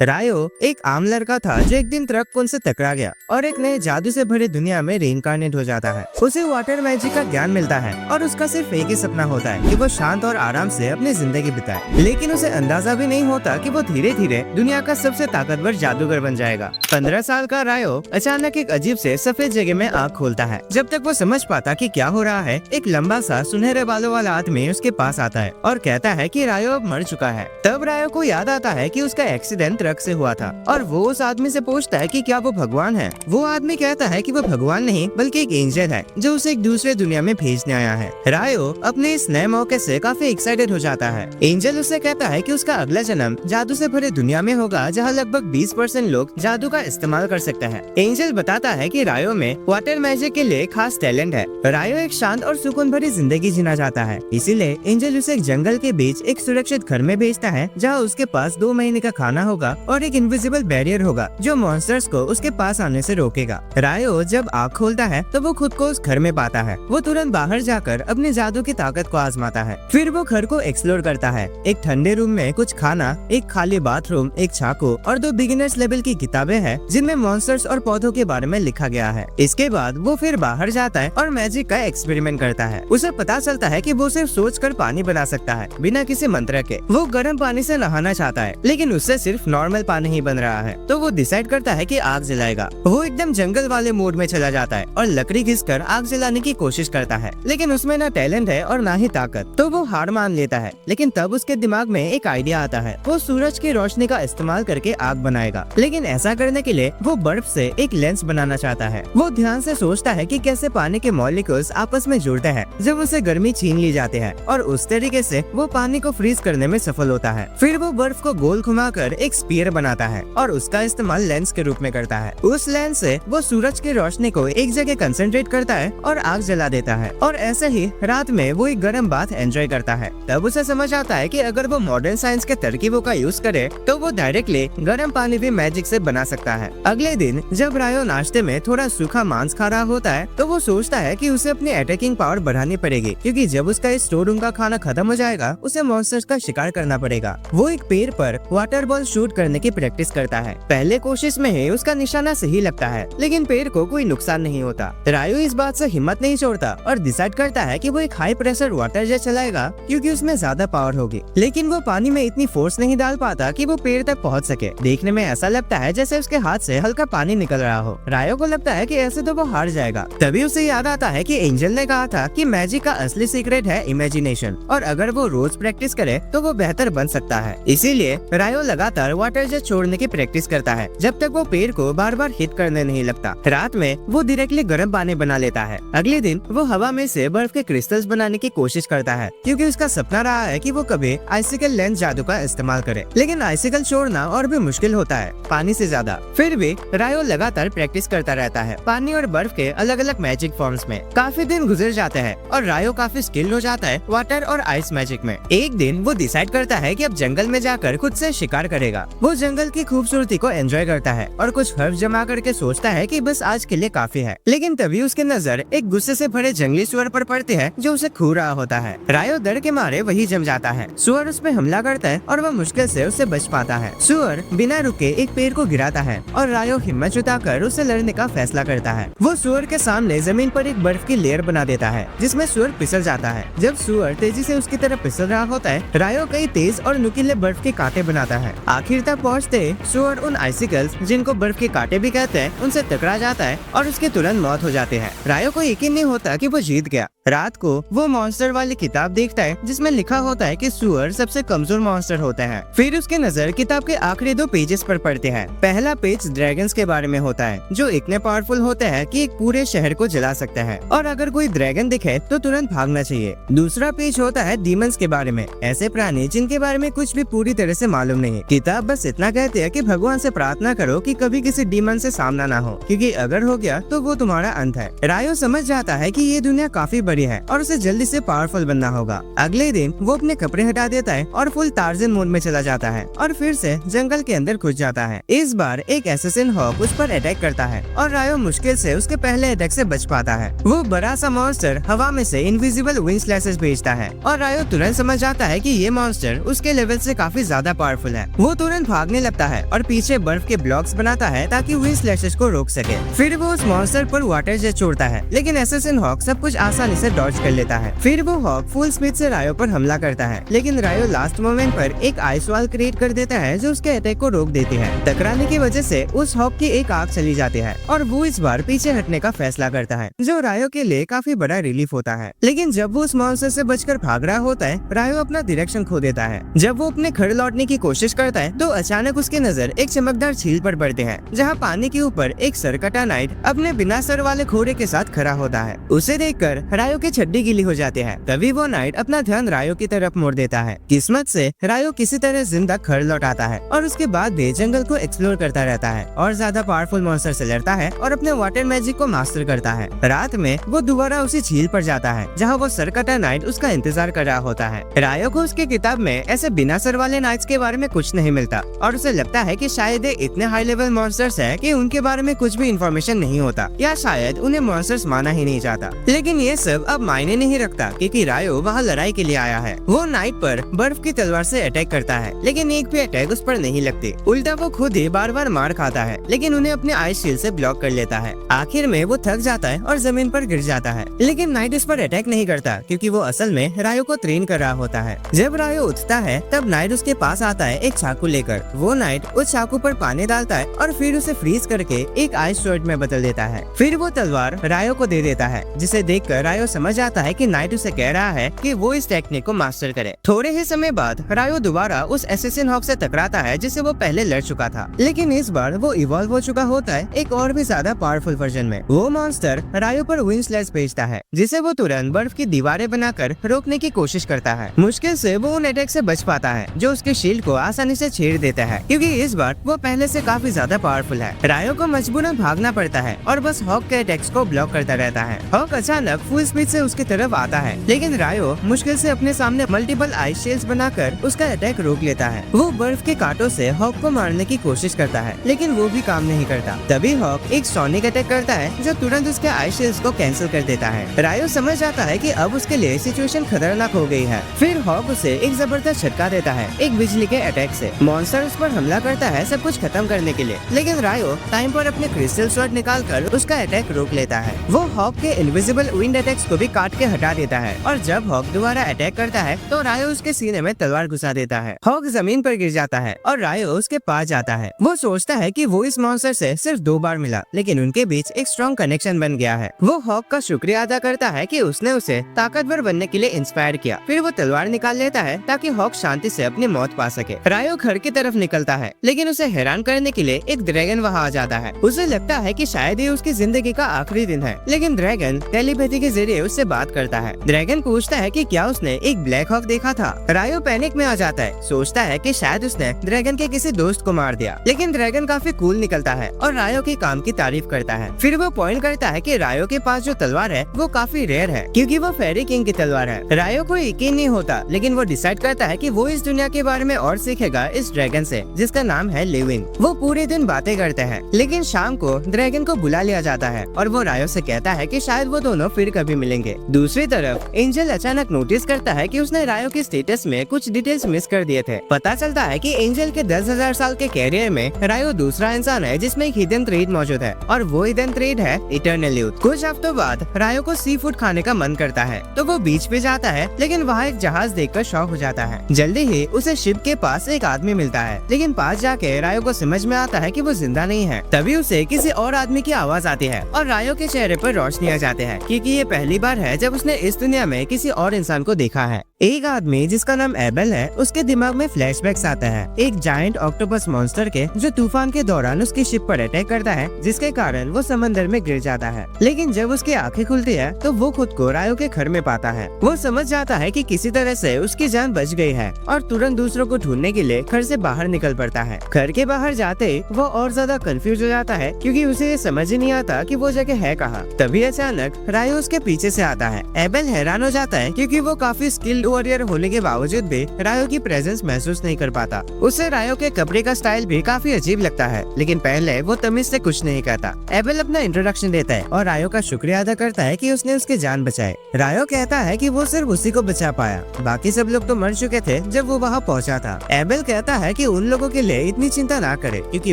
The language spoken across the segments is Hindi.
रायो एक आम लड़का था जो एक दिन ट्रक उनसे टकरा गया और एक नए जादू से भरी दुनिया में रीइंकार्नेट हो जाता है। उसे वाटर मैजिक का ज्ञान मिलता है और उसका सिर्फ एक ही सपना होता है कि वो शांत और आराम से अपनी जिंदगी बिताए। लेकिन उसे अंदाजा भी नहीं होता कि वो धीरे धीरे दुनिया का सबसे ताकतवर जादूगर बन जाएगा। 15 साल का रायो अचानक एक अजीब से सफेद जगह में आँख खोलता है। जब तक वो समझ पाता कि क्या हो रहा है, एक लंबा सा सुनहरे बालों वाला आदमी उसके पास आता है और कहता है कि रायो अब मर चुका है। तब रायो को याद आता है कि उसका एक्सीडेंट ट्रक से हुआ था और वो उस आदमी से पूछता है कि क्या वो भगवान है। वो आदमी कहता है कि वो भगवान नहीं बल्कि एक एंजल है जो उसे एक दूसरे दुनिया में भेजने आया है। रायो अपने इस नए मौके से काफी एक्साइटेड हो जाता है। एंजल उसे कहता है कि उसका अगला जन्म जादू से भरे दुनिया में होगा जहाँ लगभग 20% लोग जादू का इस्तेमाल कर सकते हैं। एंजल बताता है कि रायो में वाटर मैजिक के लिए खास टैलेंट है। रायो एक शांत और सुकून भरी जिंदगी जीना चाहता है, इसीलिए एंजल उसे एक जंगल के बीच एक सुरक्षित घर में भेजता है जहाँ उसके पास 2 महीने का खाना होगा और एक इनविजिबल बैरियर होगा जो मॉन्स्टर्स को उसके पास आने से रोकेगा। रायो जब आँख खोलता है तो वो खुद को उस घर में पाता है। वो तुरंत बाहर जाकर अपने जादू की ताकत को आजमाता है। फिर वो घर को एक्सप्लोर करता है। एक ठंडे रूम में कुछ खाना, एक खाली बाथरूम, एक चाकू और 2 बिगिनर्स लेवल की किताबें हैं जिनमें मॉन्स्टर्स और पौधों के बारे में लिखा गया है। इसके बाद वो फिर बाहर जाता है और मैजिक का एक्सपेरिमेंट करता है। उसे पता चलता है कि वो सिर्फ सोचकर पानी बना सकता है बिना किसी मंत्र के। वो गर्म पानी से नहाना चाहता है लेकिन उससे सिर्फ नॉर्मल पानी ही बन रहा है, तो वो डिसाइड करता है कि आग जलाएगा। वो एकदम जंगल वाले मोड में चला जाता है और लकड़ी घिसकर आग जलाने की कोशिश करता है, लेकिन उसमें ना टैलेंट है और ना ही ताकत, तो वो हार मान लेता है। लेकिन तब उसके दिमाग में एक आइडिया आता है। वो सूरज की रोशनी का इस्तेमाल करके आग बनाएगा, लेकिन ऐसा करने के लिए वो बर्फ से एक लेंस बनाना चाहता है। वो ध्यान से सोचता है कि कैसे पानी के मॉलिक्यूल्स आपस में जुड़ते हैं जब उसे गर्मी छीन ली जाती है, और उस तरीके से वो पानी को फ्रीज करने में सफल होता है। फिर वो बर्फ को गोल घुमाकर एक स्फीयर बनाता है और उसका इस्तेमाल लेंस के रूप में करता है। उस लेंस से वो सूरज की रोशनी को एक जगह कंसंट्रेट करता है और आग जला देता है, और ऐसे ही रात में वो एक गर्म बाथ एंजॉय करता है। तब उसे समझ आता है कि अगर वो मॉडर्न साइंस के तरकीबों का यूज करे तो वो डायरेक्टली गर्म पानी भी मैजिक से बना सकता है। अगले दिन जब रायो नाश्ते में थोड़ा सूखा मांस खा रहा होता है तो वो सोचता है कि उसे अपनी अटैकिंग पावर बढ़ानी पड़ेगी, क्योंकि जब उसका इस स्टोर रूम का खाना खत्म हो जाएगा उसे मॉन्स्टर्स का शिकार करना पड़ेगा। वो एक पेड़ पर वाटर बॉल शूट करने की प्रैक्टिस करता है। पहले कोशिश में ही उसका निशाना सही लगता है, लेकिन पेड़ को कोई नुकसान नहीं होता। रायो इस बात से हिम्मत नहीं छोड़ता और डिसाइड करता है कि वो एक हाई प्रेशर वाटर जेट चलाएगा, क्योंकि उसमें ज्यादा पावर होगी। लेकिन वो पानी में इतनी फोर्स नहीं डाल पाता कि वो पेड़ तक पहुंच सके। देखने में ऐसा लगता है जैसे उसके हाथ से हल्का पानी निकल रहा हो। रायो को लगता है कि ऐसे तो वो हार जाएगा। तभी उसे याद आता है कि एंजल ने कहा था कि मैजिक का असली सीक्रेट है इमेजिनेशन, और अगर वो रोज प्रैक्टिस करे तो वो बेहतर बन सकता है। इसीलिए रायो लगातार वाटर जेट छोड़ने की प्रैक्टिस करता है जब तक वो पेड़ को बार बार हिट करने नहीं लगता। रात में वो डायरेक्टली गर्म पानी बना लेता है। अगले दिन वो हवा में से बर्फ के क्रिस्टल्स बनाने की कोशिश करता है, क्योंकि उसका सपना रहा है कि वो कभी आइसिकल लेंस जादू का इस्तेमाल करे। लेकिन आइसिकल छोड़ना और भी मुश्किल होता है पानी से ज्यादा। फिर भी रायो लगातार प्रैक्टिस करता रहता है पानी और बर्फ के अलग अलग मैजिक फॉर्म्स में। काफी दिन गुजर जाते हैं और रायो काफी स्किल्ड हो जाता है वाटर और आइस मैजिक में। एक दिन वो डिसाइड करता है कि अब जंगल में जाकर खुद से शिकार करेगा। वो जंगल की खूबसूरती को एंजॉय करता है और कुछ हर्ब्स जमा करके सोचता है कि बस आज के लिए काफी है। लेकिन तभी उसकी नजर एक गुस्से से भरे जंगली सुअर पर पड़ती है जो उसे खू रहा होता है। रायो डर के मारे वही जम जाता है। सुअर उस पे हमला करता है और वह मुश्किल से उससे बच पाता है। सुअर बिना रुके एक पेड़ को गिराता है और रायो हिम्मत जुटाकर उससे लड़ने का फैसला करता है। वो सुअर के सामने जमीन पर एक बर्फ की लेयर बना देता है जिसमें सुअर फिसल जाता है। जब सुअर तेजी से उसकी तरफ फिसल रहा होता है, रायो कई तेज और नुकीले बर्फ के कांटे बनाता है। आखिर तक पहुँचते सुअर उन आइसिकल्स, जिनको बर्फ के कांटे भी कहते हैं, उनसे टकरा जाता है और उसकी तुरंत मौत हो जाती है। रायो को यकीन नहीं होता कि वो जीत गया। रात को वो मॉन्स्टर वाली किताब देखता है जिसमें लिखा होता है कि सुअर सबसे कमजोर मॉन्स्टर होते हैं। फिर उसकी नजर किताब के आखिरी 2 पेजेस पर पड़ती है। पहला पेज ड्रैगन्स के बारे में होता है जो इतने पावरफुल होते हैं कि एक पूरे शहर को जला सकते हैं, और अगर कोई ड्रैगन दिखे तो तुरंत भागना चाहिए। दूसरा पेज होता है डीमंस के बारे में, ऐसे प्राणी जिनके बारे में कुछ भी पूरी तरह से मालूम नहीं। किताब बस इतना कहती है कि भगवान से प्रार्थना करो कि कभी किसी डीमन से सामना ना हो, क्योंकि अगर हो गया तो वो तुम्हारा अंत है। रायो समझ जाता है कि ये दुनिया काफी बड़ी जरूरी है और उसे जल्दी से पावरफुल बनना होगा। अगले दिन वो अपने कपड़े हटा देता है और फुल टार्जन मोड में चला जाता है और फिर से जंगल के अंदर घुस जाता है। इस बार एक एसेसिन हॉक उस पर अटैक करता है और रायो मुश्किल से उसके पहले अटैक से बच पाता है। वो बड़ा सा मॉन्स्टर हवा में से इनविजिबल विंग स्लैशेस भेजता है और रायो तुरंत समझ जाता है कि ये मॉन्स्टर उसके लेवल से काफी ज्यादा पावरफुल है। वो तुरंत भागने लगता है और पीछे बर्फ के ब्लॉक्स बनाता है ताकि विंग स्लैशेस को रोक सके। फिर वो उस मॉन्स्टर पर वाटर जेट छोड़ता है, लेकिन एसेसिन हॉक सब कुछ आसानी से डॉज कर लेता है। फिर वो हॉक फुल स्पीड से रायो पर हमला करता है, लेकिन रायो लास्ट मोमेंट पर एक आइस वॉल क्रिएट कर देता है जो उसके अटैक को रोक देती है। टकराने की वजह से उस हॉक की एक आंख चली जाती है और वो इस बार पीछे हटने का फैसला करता है, जो रायो के लिए काफी बड़ा रिलीफ होता है। लेकिन जब वो उस मॉन्स्टर से बचकर भाग रहा होता है, रायो अपना डायरेक्शन खो देता है। जब वो अपने घर लौटने की कोशिश करता है तो अचानक उसकी नजर एक चमकदार झील पर पड़ती है, जहाँ पानी के ऊपर एक सरकटा नाइट अपने बिना सर वाले घोड़े के साथ खड़ा होता है। उसे देखकर रायो की छड्डी गीली हो जाती है। तभी वो नाइट अपना ध्यान रायो की तरफ मोड़ देता है। किस्मत से रायो किसी तरह जिंदा घर लौट आता है और उसके बाद भी जंगल को एक्सप्लोर करता रहता है और ज्यादा पावरफुल मॉन्स्टर से लड़ता है और अपने वाटर मैजिक को मास्टर करता है। रात में वो दोबारा उसी झील पर जाता है जहाँ वो सरकटा नाइट उसका इंतजार कर रहा होता है। रायो को उसकी किताब में ऐसे बिना सर वाले नाइट्स के बारे में कुछ नहीं मिलता और उसे लगता है कि शायद ये इतने हाई लेवल मॉन्स्टर्स है कि उनके बारे में कुछ भी इंफॉर्मेशन नहीं होता, या शायद उन्हें मॉन्स्टर्स माना ही नहीं जाता। लेकिन ये सब अब मायने नहीं रखता क्योंकि रायो वहाँ लड़ाई के लिए आया है। वो नाइट पर बर्फ की तलवार से अटैक करता है, लेकिन एक भी अटैक उस पर नहीं लगती। उल्टा वो खुद ही बार बार मार खाता है, लेकिन उन्हें अपने आइस शील्ड से ब्लॉक कर लेता है। आखिर में वो थक जाता है और जमीन पर गिर जाता है, लेकिन नाइट उस पर अटैक नहीं करता क्योंकि वो असल में रायो को ट्रेन कर रहा होता है। जब रायो उठता है तब नाइट उसके पास आता है एक चाकू लेकर। वो नाइट उस चाकू पर पानी डालता है और फिर उसे फ्रीज करके एक आइस स्वॉर्ड में बदल देता है। फिर वो तलवार रायो को दे देता है, जिसे देखकर रायो समझ आता है कि नाइट उसे कह रहा है कि वो इस टेक्निक को मास्टर करे। थोड़े ही समय बाद रायो दोबारा उस एसेसिन हॉक से टकराता है जिसे वो पहले लड़ चुका था, लेकिन इस बार वो इवॉल्व हो चुका होता है एक और भी ज्यादा पावरफुल वर्जन में। वो मॉन्स्टर रायो पर विंग स्लैश भेजता है, जिसे वो तुरंत बर्फ की दीवारें बनाकर रोकने की कोशिश करता है। मुश्किल से वो उन अटैक से बच पाता है जो उसके शील्ड को आसानी से छेड़ देता है, क्योंकि इस बार वो पहले से काफी ज्यादा पावरफुल है। रायो को मजबूरन भागना पड़ता है और बस हॉक के अटैक्स को ब्लॉक करता रहता है। हॉक अचानक फुल स्पीड से उसकी तरफ आता है, लेकिन रायो मुश्किल से अपने सामने मल्टीपल आइस शील्ड्स बनाकर उसका अटैक रोक लेता है। वो बर्फ के कांटों से हॉक को मारने की कोशिश करता है, लेकिन वो भी काम नहीं करता। तभी हॉक एक सोनिक अटैक करता है जो तुरंत उसके आइस शील्ड्स को कैंसिल कर देता है। रायो समझ जाता है कि अब उसके लिए सिचुएशन खतरनाक हो गई है। फिर हॉक उसे एक जबरदस्त झटका देता है एक बिजली के अटैक से। मॉन्स्टर उस पर हमला करता है सब कुछ खत्म करने के लिए, लेकिन रायो टाइम पर अपने क्रिस्टल स्वॉर्ड निकालकर उसका अटैक रोक लेता है। वो हॉक के इनविजिबल विंड अटैक्स को भी काट के हटा देता है और जब हॉक दोबारा अटैक करता है तो रायो उसके सीने में तलवार घुसा देता है। हॉक जमीन पर गिर जाता है और रायो उसके पास जाता है। वो सोचता है कि वो इस मॉन्स्टर से सिर्फ 2 बार मिला, लेकिन उनके बीच एक स्ट्रॉन्ग कनेक्शन बन गया है। वो हॉक का शुक्रिया अदा करता है कि उसने उसे ताकतवर बनने के लिए इंस्पायर किया। फिर वो तलवार निकाल लेता है ताकि हॉक शांति से अपनी मौत पा सके। रायो घर की तरफ निकलता है, लेकिन उसे हैरान करने के लिए एक ड्रैगन वहाँ आ जाता है। उसे लगता है कि शायद ये उसकी जिंदगी का आखिरी दिन है, लेकिन ड्रैगन टेलीपैथी के जरिए उससे बात करता है। ड्रैगन पूछता है कि क्या उसने एक ब्लैक हॉक देखा था। रायो पैनिक में आ जाता है, सोचता है कि शायद उसने ड्रैगन के किसी दोस्त को मार दिया, लेकिन ड्रैगन काफी कूल निकलता है और रायो के काम की तारीफ करता है। फिर वो पॉइंट करता है कि रायो के पास जो तलवार है वो काफी रेयर है, क्योंकि वो फेरी किंग की तलवार है। रायो को यकीन नहीं होता, लेकिन वो डिसाइड करता है कि वो इस दुनिया के बारे में और सीखेगा इस ड्रैगन से, जिसका नाम है लिविंग। वो पूरे दिन बातें करते हैं, लेकिन शाम को ड्रैगन को बुला लिया जाता है और वो रायो से कहता है कि शायद वो दोनों फिर कभी मिलेंगे। दूसरी तरफ एंजल अचानक नोटिस करता है कि उसने रायो के स्टेटस में कुछ डिटेल्स मिस कर दिए थे। पता चलता है कि एंजल के 10,000 साल के कैरियर में रायो दूसरा इंसान है जिसमें एक हिडन ट्रेड मौजूद है, और वो हिडन ट्रेड है इटर्नल यूथ। कुछ हफ्तों बाद रायो को सी फूड खाने का मन करता है, तो वो बीच पे जाता है, लेकिन वहाँ एक जहाज देखकर शॉक हो जाता है। जल्दी ही उसे शिप के पास एक आदमी मिलता है, लेकिन पास जाके रायो को समझ में आता है कि वो जिंदा नहीं है। तभी उसे किसी और आदमी की आवाज आती है और रायो के चेहरे पर रोशनी आ जाते हैं, क्योंकि ये पहली बार है जब उसने इस दुनिया में किसी और इंसान को देखा है। एक आदमी जिसका नाम एबल है, उसके दिमाग में फ्लैशबैक्स आता है एक जायंट ऑक्टोपस मॉन्स्टर के, जो तूफान के दौरान उसकी शिप पर अटैक करता है, जिसके कारण वो समंदर में गिर जाता है। लेकिन जब उसकी आंखें खुलती है तो वो खुद को रायो के घर में पाता है। वो समझ जाता है कि किसी तरह से उसकी जान बच गई है और तुरंत दूसरों को ढूंढने के लिए घर से बाहर निकल पड़ता है। घर के बाहर जाते ही वो और ज्यादा कंफ्यूज हो जाता है क्योंकि उसे ये समझ ही नहीं आता कि वो जगह है कहाँ। तभी अचानक रायो उसके पीछे से आता है। एबल हैरान हो जाता है क्योंकि वो काफी स्किल्ड वॉरियर होने के बावजूद भी रायो की प्रेजेंस महसूस नहीं कर पाता। उसे रायो के कपड़े का स्टाइल भी काफी अजीब लगता है, लेकिन पहले वो तमीज से कुछ नहीं कहता। एबल अपना इंट्रोडक्शन देता है और रायो का शुक्रिया अदा करता है कि उसने उसकी जान बचाई। रायो कहता है कि वो सिर्फ उसी को बचा पाया, बाकी सब लोग तो मर चुके थे जब वो वहाँ पहुँचा था। एबल कहता है कि उन लोगों के लिए इतनी चिंता ना करे क्योंकि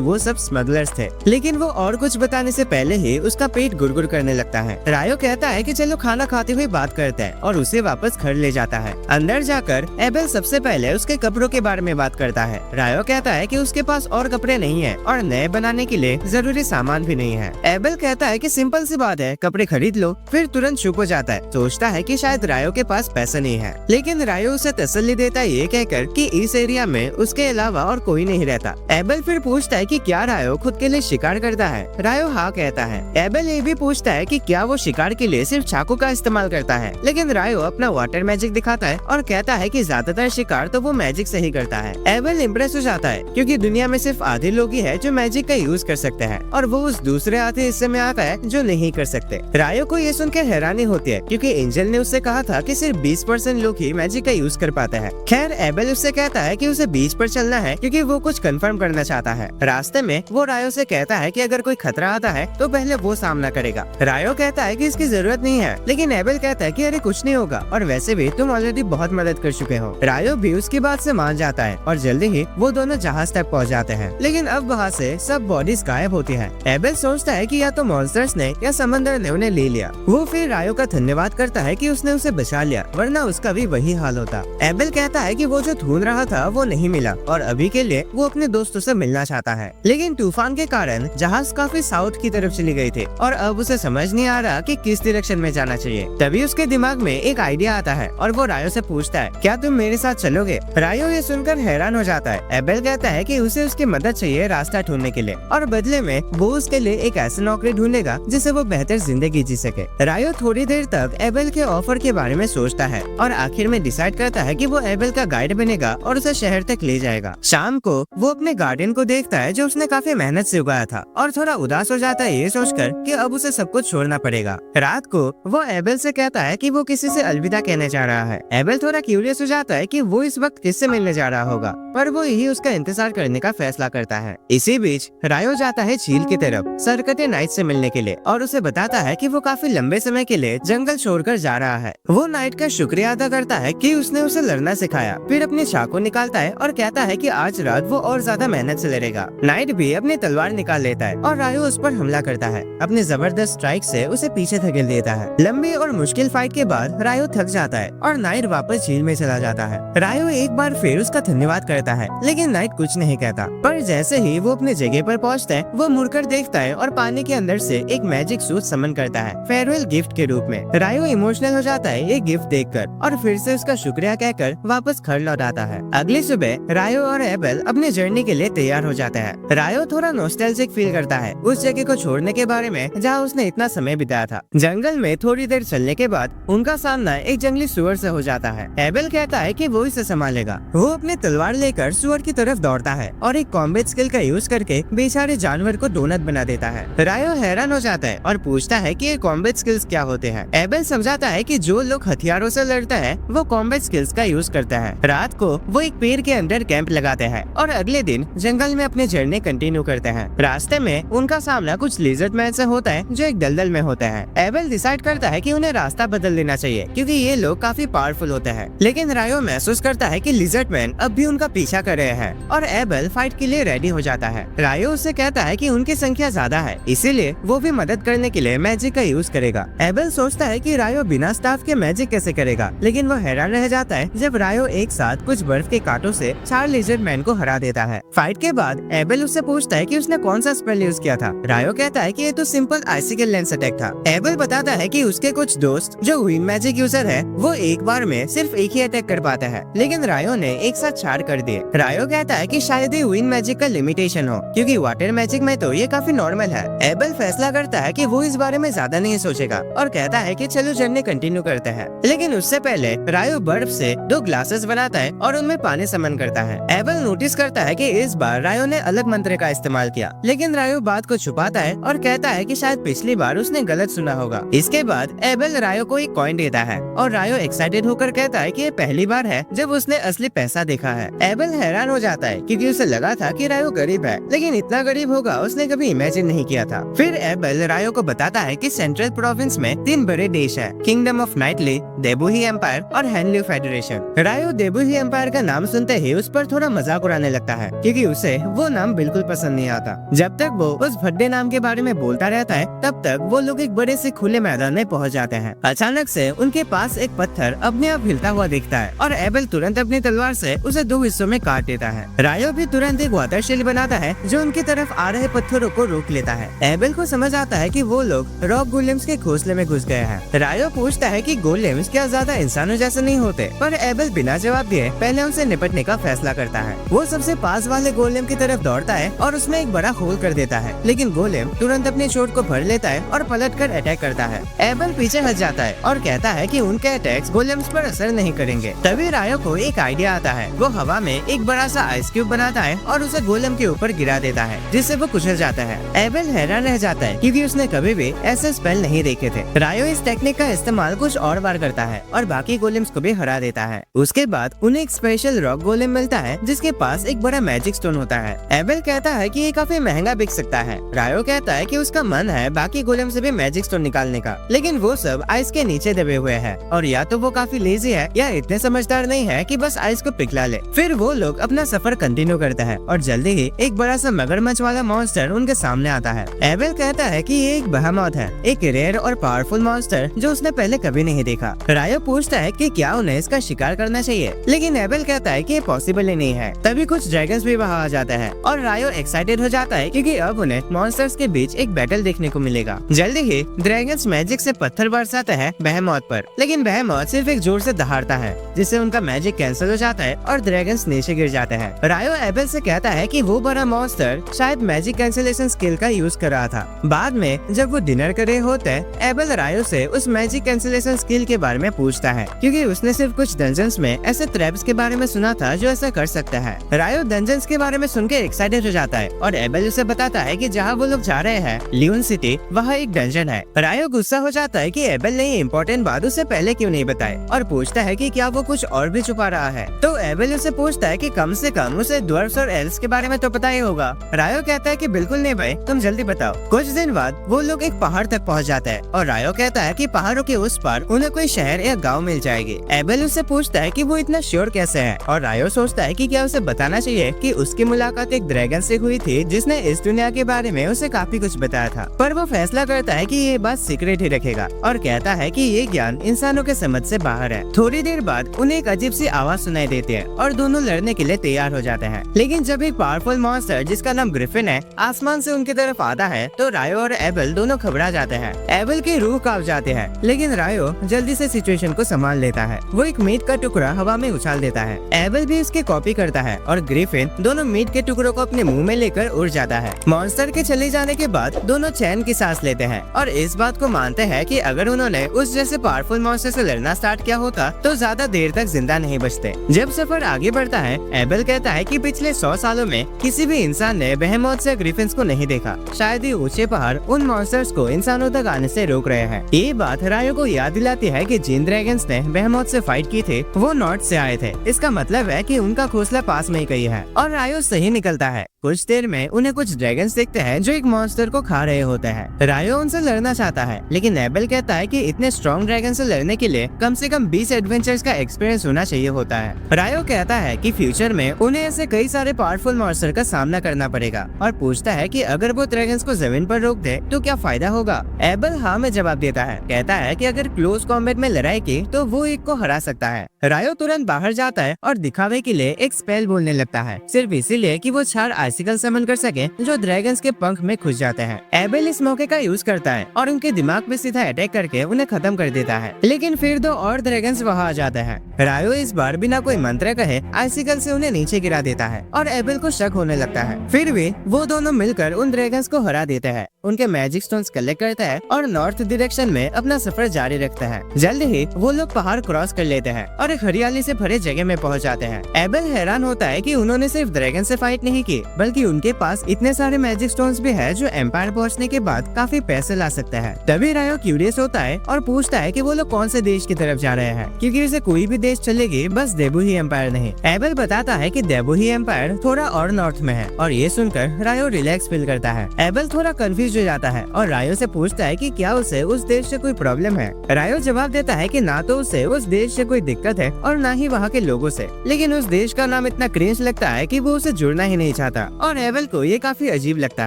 वो सब स्मगलर्स थे, लेकिन वो और कुछ बताने से पहले ही उसका पेट गुड़गुड़ करने लगता है। रायो कहता है कि चलो खाना खाते हुए बात करते हैं और उसे वापस घर ले जाता है। अंदर जाकर एबल सबसे पहले उसके कपड़ों के बारे में बात करता है। रायो कहता है कि उसके पास और कपड़े नहीं है और नए बनाने के लिए जरूरी सामान भी नहीं है। एबल कहता है कि सिंपल सी बात है, कपड़े खरीद लो। फिर तुरंत चुप हो जाता है, सोचता है कि शायद रायो के पास पैसा नहीं है, लेकिन रायो उसे तसल्ली देता है ये कहकर कि इस एरिया में उसके अलावा और कोई नहीं रहता। एबल फिर पूछता है कि क्या रायो खुद के लिए शिकार करता है। रायो हाँ कहता है। एबल ये भी पूछता है कि क्या वो शिकार के लिए सिर्फ चाकू का इस्तेमाल करता है, लेकिन रायो अपना वाटर मैजिक दिखाता है और कहता है कि ज्यादातर शिकार तो वो मैजिक से ही करता है। एबल इम्प्रेस हो जाता है क्योंकि दुनिया में सिर्फ आधे लोग ही है जो मैजिक का यूज कर सकते हैं और वो उस दूसरे आधे हिस्से में आता है जो नहीं कर सकते। रायो को ये सुनकर हैरानी होती है क्योंकि एंजल ने उससे कहा था कि सिर्फ 20% लोग ही मैजिक का यूज कर पाते हैं। खैर एबल उससे कहता है कि उसे बीच पर चलना है क्योंकि वो कुछ कंफर्म करना चाहता है। रास्ते में वो रायो से कहता है कि अगर कोई खतरा आता है तो पहले वो सामना करेगा। रायो कहता है कि इसकी जरूरत नहीं है, लेकिन एबल कहता है कि अरे कुछ नहीं होगा और वैसे भी तुम ऑलरेडी बहुत मदद कर चुके हो। रायो भी उसकी बात से मान जाता है और जल्दी ही वो दोनों जहाज तक पहुंच जाते हैं, लेकिन अब वहाँ से सब बॉडीज गायब होती है। एबल सोचता है कि या तो मॉन्स्टर्स ने या समंदर ने उन्हें ले लिया। वो फिर रायो का धन्यवाद करता है कि उसने उसे बचा लिया, वरना उसका भी वही हाल होता। एबल कहता है कि वो जो ढूंढ रहा था वो नहीं मिला और अभी के लिए वो अपने दोस्तों से मिलना चाहता है, लेकिन तूफान के कारण जहाज काफी साउथ की तरफ चली गई थी और अब उसे समझ नहीं आ रहा कि किस डायरेक्शन में जाना चाहिए। तभी उसके दिमाग में एक आइडिया आता है और वो रायो से पूछता है क्या तुम मेरे साथ चलोगे। रायो ये सुनकर हैरान हो जाता है। एबल कहता है कि उसे उसकी मदद चाहिए रास्ता ढूंढने के लिए और बदले में वो उसके लिए एक ऐसी नौकरी ढूंढेगा जिससे वो बेहतर जिंदगी जी सके। रायो थोड़ी देर तक एबल के ऑफर के बारे में सोचता है और आखिर में डिसाइड करता है कि वो एबल का गाइड बनेगा और उसे शहर तक ले जाएगा। शाम को वो अपने गार्डन को देखता है जो उसने काफी मेहनत से उगाया था और थोड़ा उदास हो जाता है ये सोचकर कि अब उसे सब कुछ छोड़ना पड़ेगा। रात को वो एबल से कहता है कि वो किसी से अलविदा कहने जा रहा है। एबल थोड़ा क्यूरियस हो जाता है कि वो इस वक्त किससे मिलने जा रहा होगा, पर वो यही उसका इंतजार करने का फैसला करता है। इसी बीच रायो जाता है झील की तरफ सरकते नाइट से मिलने के लिए और उसे बताता है कि वो काफी लंबे समय के लिए जंगल छोड़कर जा रहा है। वो नाइट का शुक्रिया अदा करता है कि उसने उसे लड़ना सिखाया, फिर अपनी चाकू निकालता है और कहता है कि आज रात वो और ज्यादा मेहनत से लड़ेगा। नाइट भी अपनी तलवार निकाल लेता है और रायो उस पर हमला करता है। अपने जबरदस्त स्ट्राइक से उसे पीछे धकेल देता है। लंबी और मुश्किल फाइट के बाद रायो थक जाता है और नाइट वापस झील में चला जाता है। रायो एक बार फिर उसका धन्यवाद करता है, लेकिन नाइट कुछ नहीं कहता। पर जैसे ही वो अपने जगह पर पहुंचता है वो मुड़कर देखता है और पानी के अंदर से एक मैजिक सूट समन करता है फेयरवेल गिफ्ट के रूप में। रायो इमोशनल हो जाता है ये गिफ्ट देखकर और फिर से उसका शुक्रिया कहकर वापस घर लौट आता है। अगली सुबह रायो और एबल अपने जर्नी के लिए तैयार हो जाते हैं। रायो थोड़ा नॉस्टैल्जिक फील करता है उस जगह को छोड़ने के बारे में जहाँ उसने इतना समय बिताया था। जंगल में थोड़ी देर चलने के बाद उनका सामना एक जंगली सुअर से हो जाता है। एबल कहता है कि वो इसे संभालेगा। वो अपनी तलवार लेकर सुअर की तरफ दौड़ता है और एक कॉम्बैट स्किल का यूज करके बेचारे जानवर को डोनट बना देता है। रायो हैरान हो जाता है और पूछता है कि ये कॉम्बैट स्किल्स क्या होते हैं। एबल समझाता है कि जो लोग हथियारों से लड़ते हैं वो कॉम्बैट स्किल्स का यूज करते हैं। रात को वो एक पेड़ के अंदर कैंप लगाते हैं और अगले दिन जंगल में अपने जर्नी कंटिन्यू करते हैं। रास्ते में उनका सामना कुछ लिजर्ड मैन से होता है जो एक दलदल में होते हैं। एबल डिसाइड करता है कि उन्हें रास्ता बदल देना चाहिए क्योंकि ये लोग काफी पावरफुल होते हैं, लेकिन रायो महसूस करता है कि लिजर्ड मैन अब भी उनका पीछा कर रहे हैं और एबल फाइट के लिए रेडी हो जाता है। रायो उससे कहता है कि उनकी संख्या ज्यादा है, इसीलिए वो भी मदद करने के लिए मैजिक का यूज करेगा। एबल सोचता है कि रायो बिना स्टाफ के मैजिक कैसे करेगा, लेकिन वो हैरान रह जाता है जब रायो एक साथ कुछ बर्फ के कांटों से 4 लिजर्ड मैन को हरा देता है। फाइट के बाद एबल उससे पूछता है कि उसने कौन सा स्पेल यूज किया था। रायो कहता है कि ये तो सिंपल आइसिकल लेंस अटैक था। एबल बताता है कि उसके कुछ दोस्त जो विंड मैजिक यूजर है वो एक बार में सिर्फ एक ही अटैक कर पाता है, लेकिन रायो ने एक साथ 4 कर दिए। रायो कहता है कि शायद ये विंड मैजिक का लिमिटेशन हो, क्योंकि वाटर मैजिक में तो ये काफी नॉर्मल है। एबल फैसला करता है कि वो इस बारे में ज्यादा नहीं सोचेगा और कहता है कि चलो जर्नी कंटिन्यू करते हैं। लेकिन उससे पहले रायो बर्फ से 2 ग्लासेस बनाता है और उनमें पानी समन करता है। एबल नोटिस करता है कि इस बार रायो ने अलग मंत्र का इस्तेमाल किया, लेकिन रायो बात को छुपाता है और कहता है कि शायद पिछली बार उसने गलत सुना होगा। इसके बाद एबल रायो को एक कॉइन देता है और रायो एक्साइटेड होकर कहता है कि ये पहली बार है जब उसने असली पैसा देखा है। एबल हैरान हो जाता है क्योंकि उसे लगा था कि रायो गरीब है, लेकिन इतना गरीब होगा उसने कभी इमेजिन नहीं किया था। फिर एबल रायो को बताता है कि सेंट्रल प्रोविंस में 3 बड़े देश है, किंगडम ऑफ नाइटली, देबुही एम्पायर और हैनल्यू फेडरेशन। रायो देबुही एम्पायर का नाम सुनते ही उस पर थोड़ा मजाक उड़ाने लगता है क्योंकि उसे वो नाम बिल्कुल पसंद नहीं आता। जब तक वो उस भड्डे नाम के बारे में बोलता रहता है तब तक वो लोग एक बड़े से खुले मैदान में पहुंच जाते हैं। अचानक से उनके पास एक पत्थर अपने आप हिलता हुआ दिखता है और एबल तुरंत अपनी तलवार से उसे 2 हिस्सों में काट देता है। रायो भी तुरंत एक वाटर शील्ड बनाता है जो उनकी तरफ आ रहे पत्थरों को रोक लेता है। एबल को समझ आता है कि वो लोग रॉक गोलेम्स के घोंसले में घुस गए हैं। रायो पूछता है कि गोलेम्स क्या ज्यादा इंसानों जैसे नहीं होते, पर एबल बिना जवाब दिए पहले उनसे निपटने का फैसला करता है। वो सबसे पास वाले गोलेम की तरफ दौड़ता है और उसमें एक बड़ा होल कर देता है, लेकिन गोलेम तुरंत अपनी चोट को भर लेता है और पलटकर अटैक करता है। एबल पीछे हट जाता है और कहता है कि उनके अटैक्स गोलेम्स पर असर नहीं करेंगे। तभी रायो को एक आइडिया आता है। वो हवा में एक बड़ा सा आइस क्यूब बनाता है और उसे गोलेम के ऊपर गिरा देता है, जिससे वो कुचल जाता है। एबल हैरान रह जाता है क्योंकि उसने कभी भी ऐसे स्पेल नहीं देखे थे। रायो इस टेक्निक का इस्तेमाल कुछ और बार करता है और बाकी गोलेम्स को भी हरा देता है। उसके बाद उन्हें एक स्पेशल रॉक गोलेम मिलता है जिसके पास एक बड़ा मैजिक स्टोन होता है। एबल कहता है कि ये काफी महंगा बिक सकता है। रायो कहता है कि उसका मन है बाकी गोलेम से भी मैजिक स्टोन निकालने का, लेकिन वो सब आइस के नीचे दबे हुए हैं और या तो वो काफी लेजी है या इतने समझदार नहीं है कि बस आइस को पिघला ले। फिर वो लोग अपना सफर कंटिन्यू करते हैं और जल्दी ही एक बड़ा सा मगरमच्छ वाला मॉन्स्टर उनके सामने आता है। एबल कहता है कि ये एक बहमौत है, एक रेयर और पावरफुल मॉन्स्टर जो उसने पहले कभी नहीं देखा। रायो पूछता है कि क्या उन्हें इसका शिकार करना चाहिए, लेकिन एबल कहता है कि ये पॉसिबल ही नहीं है। तभी कुछ ड्रैगन्स भी वहाँ आ जाते हैं और रायो एक्साइटेड हो जाता है क्योंकि अब उन्हें मॉन्स्टर्स के बीच एक बैटल देखने को मिलेगा। जल्दी ही ड्रैगन्स मैजिक से पत्थर बरसाते हैं बहमौत पर, लेकिन बहमौत सिर्फ एक जोर से दहाड़ता है जिससे उनका मैजिक कैंसिल हो जाता है और ड्रैगन्स नीचे गिर जाते हैं। रायो एबल से कहता है कि वो बड़ा मॉन्स्टर शायद मैजिक कैंसिलेशन स्किल का यूज कर रहा था। बाद में जब वो डिनर कर रहे होते हैं, एबल रायो से उस मैजिक कैंसिलेशन स्किल के बारे में पूछता है क्योंकि उसने सिर्फ कुछ डंजन्स में ऐसे ट्रैप्स के बारे में सुना था जो ऐसा कर सकता है। रायो डंजन्स के बारे में सुन के एक्साइटेड हो जाता है और एबल उसे बताता है कि जहाँ वो लोग जा रहे हैं लियोन सिटी, वहाँ एक डंजन है। रायो गुस्सा हो जाता है कि एबल ने ये इम्पोर्टेंट बात उसे पहले क्यों नहीं बताई और पूछता है कि क्या वो कुछ और भी छुपा रहा है। तो एबल उसे पूछता है कि कम से कम उसे ड्वार्फ्स और एल्व्स के बारे में तो पता ही होगा। रायो कहता है कि बिल्कुल नहीं भाई, तुम जल्दी बताओ। कुछ दिन बाद वो लोग एक पहाड़ तक पहुंच जाते हैं और रायो कहता है कि पहाड़ों के उस पार उन्हें कोई शहर या गांव मिल जाएगी। एबल उससे पूछता है कि वो इतना श्योर कैसे है और रायो सोचता है कि क्या उसे बताना चाहिए कि उसकी मुलाकात एक ड्रैगन से हुई थी जिसने इस दुनिया के बारे में उसे काफी कुछ बताया था, पर वो फैसला करता है कि ये बात सीक्रेट ही रखेगा और कहता है कि ये ज्ञान इंसानों के समझ से बाहर है। थोड़ी देर बाद उन्हें एक अजीब सी आवाज सुनाई देती है और दोनों लड़ने के लिए तैयार हो जाते हैं। लेकिन जब एक पावरफुल मॉन्स्टर जिसका नाम ग्रिफिन है आसमान से उनकी तरफ आता है तो रायो और एबल दोनों घबरा जाते हैं। एबल की रूह कांप जाते हैं, लेकिन रायो जल्दी से सिचुएशन को संभाल लेता है। वो एक मीट का टुकड़ा हवा में उछाल देता है। एबल भी इसकी कॉपी करता है और ग्रिफिन दोनों मीट के टुकड़ों को अपने मुंह में लेकर उड़ जाता है। मॉन्स्टर के चले जाने के बाद दोनों चैन की सांस लेते हैं और इस बात को मानते हैं कि अगर उन्होंने उस जैसे पावरफुल मॉन्स्टर से लड़ना स्टार्ट किया होता तो ज्यादा देर तक जिंदा नहीं बचते। जब सफर आगे बढ़ता है, एबल कहता है कि पिछले 100 सालों में किसी भी इंसान ने बेहेमोथ से ग्रिफिन्स को नहीं देखा। शायद ये ऊंचे पहाड़ उन मॉन्स्टर्स को इंसानों तक आने से रोक रहे हैं। ये बात रायो को याद दिलाती है कि जिन ड्रैगन्स ने बेहेमोथ से फाइट की थी वो नॉर्थ से आए थे। इसका मतलब है कि उनका घोंसला पास में ही कहीं है और रायो सही निकलता है। कुछ देर में उन्हें कुछ ड्रैगन्स देखते हैं जो एक मॉन्स्टर को खा रहे होते हैं। रायो उनसे लड़ना चाहता है, लेकिन एबल कहता है कि इतने स्ट्रॉन्ग ड्रैगन से लड़ने के लिए कम से कम 20 एडवेंचर्स का एक्सपीरियंस होना चाहिए होता है। रायो कहता है कि फ्यूचर में उन्हें ऐसे कई सारे पावरफुल मॉन्स्टर का सामना करना पड़ेगा और पूछता है कि अगर वो ड्रैगन्स को जमीन पर रोक दे तो क्या फायदा होगा। एबल हाँ में जवाब देता है, कहता है कि अगर क्लोज कॉम्बैट में लड़ाई की तो वो एक को हरा सकता है। रायो तुरंत बाहर जाता है और दिखावे के लिए एक स्पेल बोलने लगता है, सिर्फ इसीलिए कि वो 4 बाइसिकल समन कर सके जो ड्रैगन्स के पंख में घुस जाते हैं। एबेल इस मौके का यूज करता है और उनके दिमाग पे सीधा अटैक करके उन्हें खत्म कर देता है, लेकिन फिर 2 और ड्रैगन्स वहाँ आ जाते हैं। रायो इस बार बिना कोई मंत्र कहे आइसिकल से उन्हें नीचे गिरा देता है और एबेल को शक होने लगता है। फिर भी वो दोनों मिलकर उन ड्रैगन्स को हरा देते हैं, उनके मैजिक स्टोन्स कलेक्ट करता है और नॉर्थ डायरेक्शन में अपना सफर जारी रखता है। जल्द ही वो लोग पहाड़ क्रॉस कर लेते हैं और एक हरियाली से भरे जगह में पहुंच जाते हैं। एबेल हैरान होता है कि उन्होंने सिर्फ ड्रैगन से फाइट नहीं की, बल्कि उनके पास इतने सारे मैजिक स्टोन्स भी है जो एम्पायर पहुंचने के बाद काफी पैसे ला सकते हैं। तभी रायो क्यूरियस होता है और पूछता है कि वो लोग कौन से देश की तरफ जा रहे हैं, क्योंकि उसे कोई भी देश चलेगी, बस देबुही एम्पायर नहीं। एबेल बताता है कि देबुही एम्पायर थोड़ा और नॉर्थ में है और ये सुनकर रायो रिलैक्स फील करता है। एबेल थोड़ा कंफ्यूज हो जाता है और रायो से पूछता है कि क्या उसे उस देश से कोई प्रॉब्लम है। रायो जवाब देता है कि ना तो उसे उस देश से कोई दिक्कत है और ना ही वहाँ के लोगों से, लेकिन उस देश का नाम इतना क्रिंज लगता है कि वो उसे जुड़ना ही नहीं चाहता और एबेल को ये काफी अजीब लगता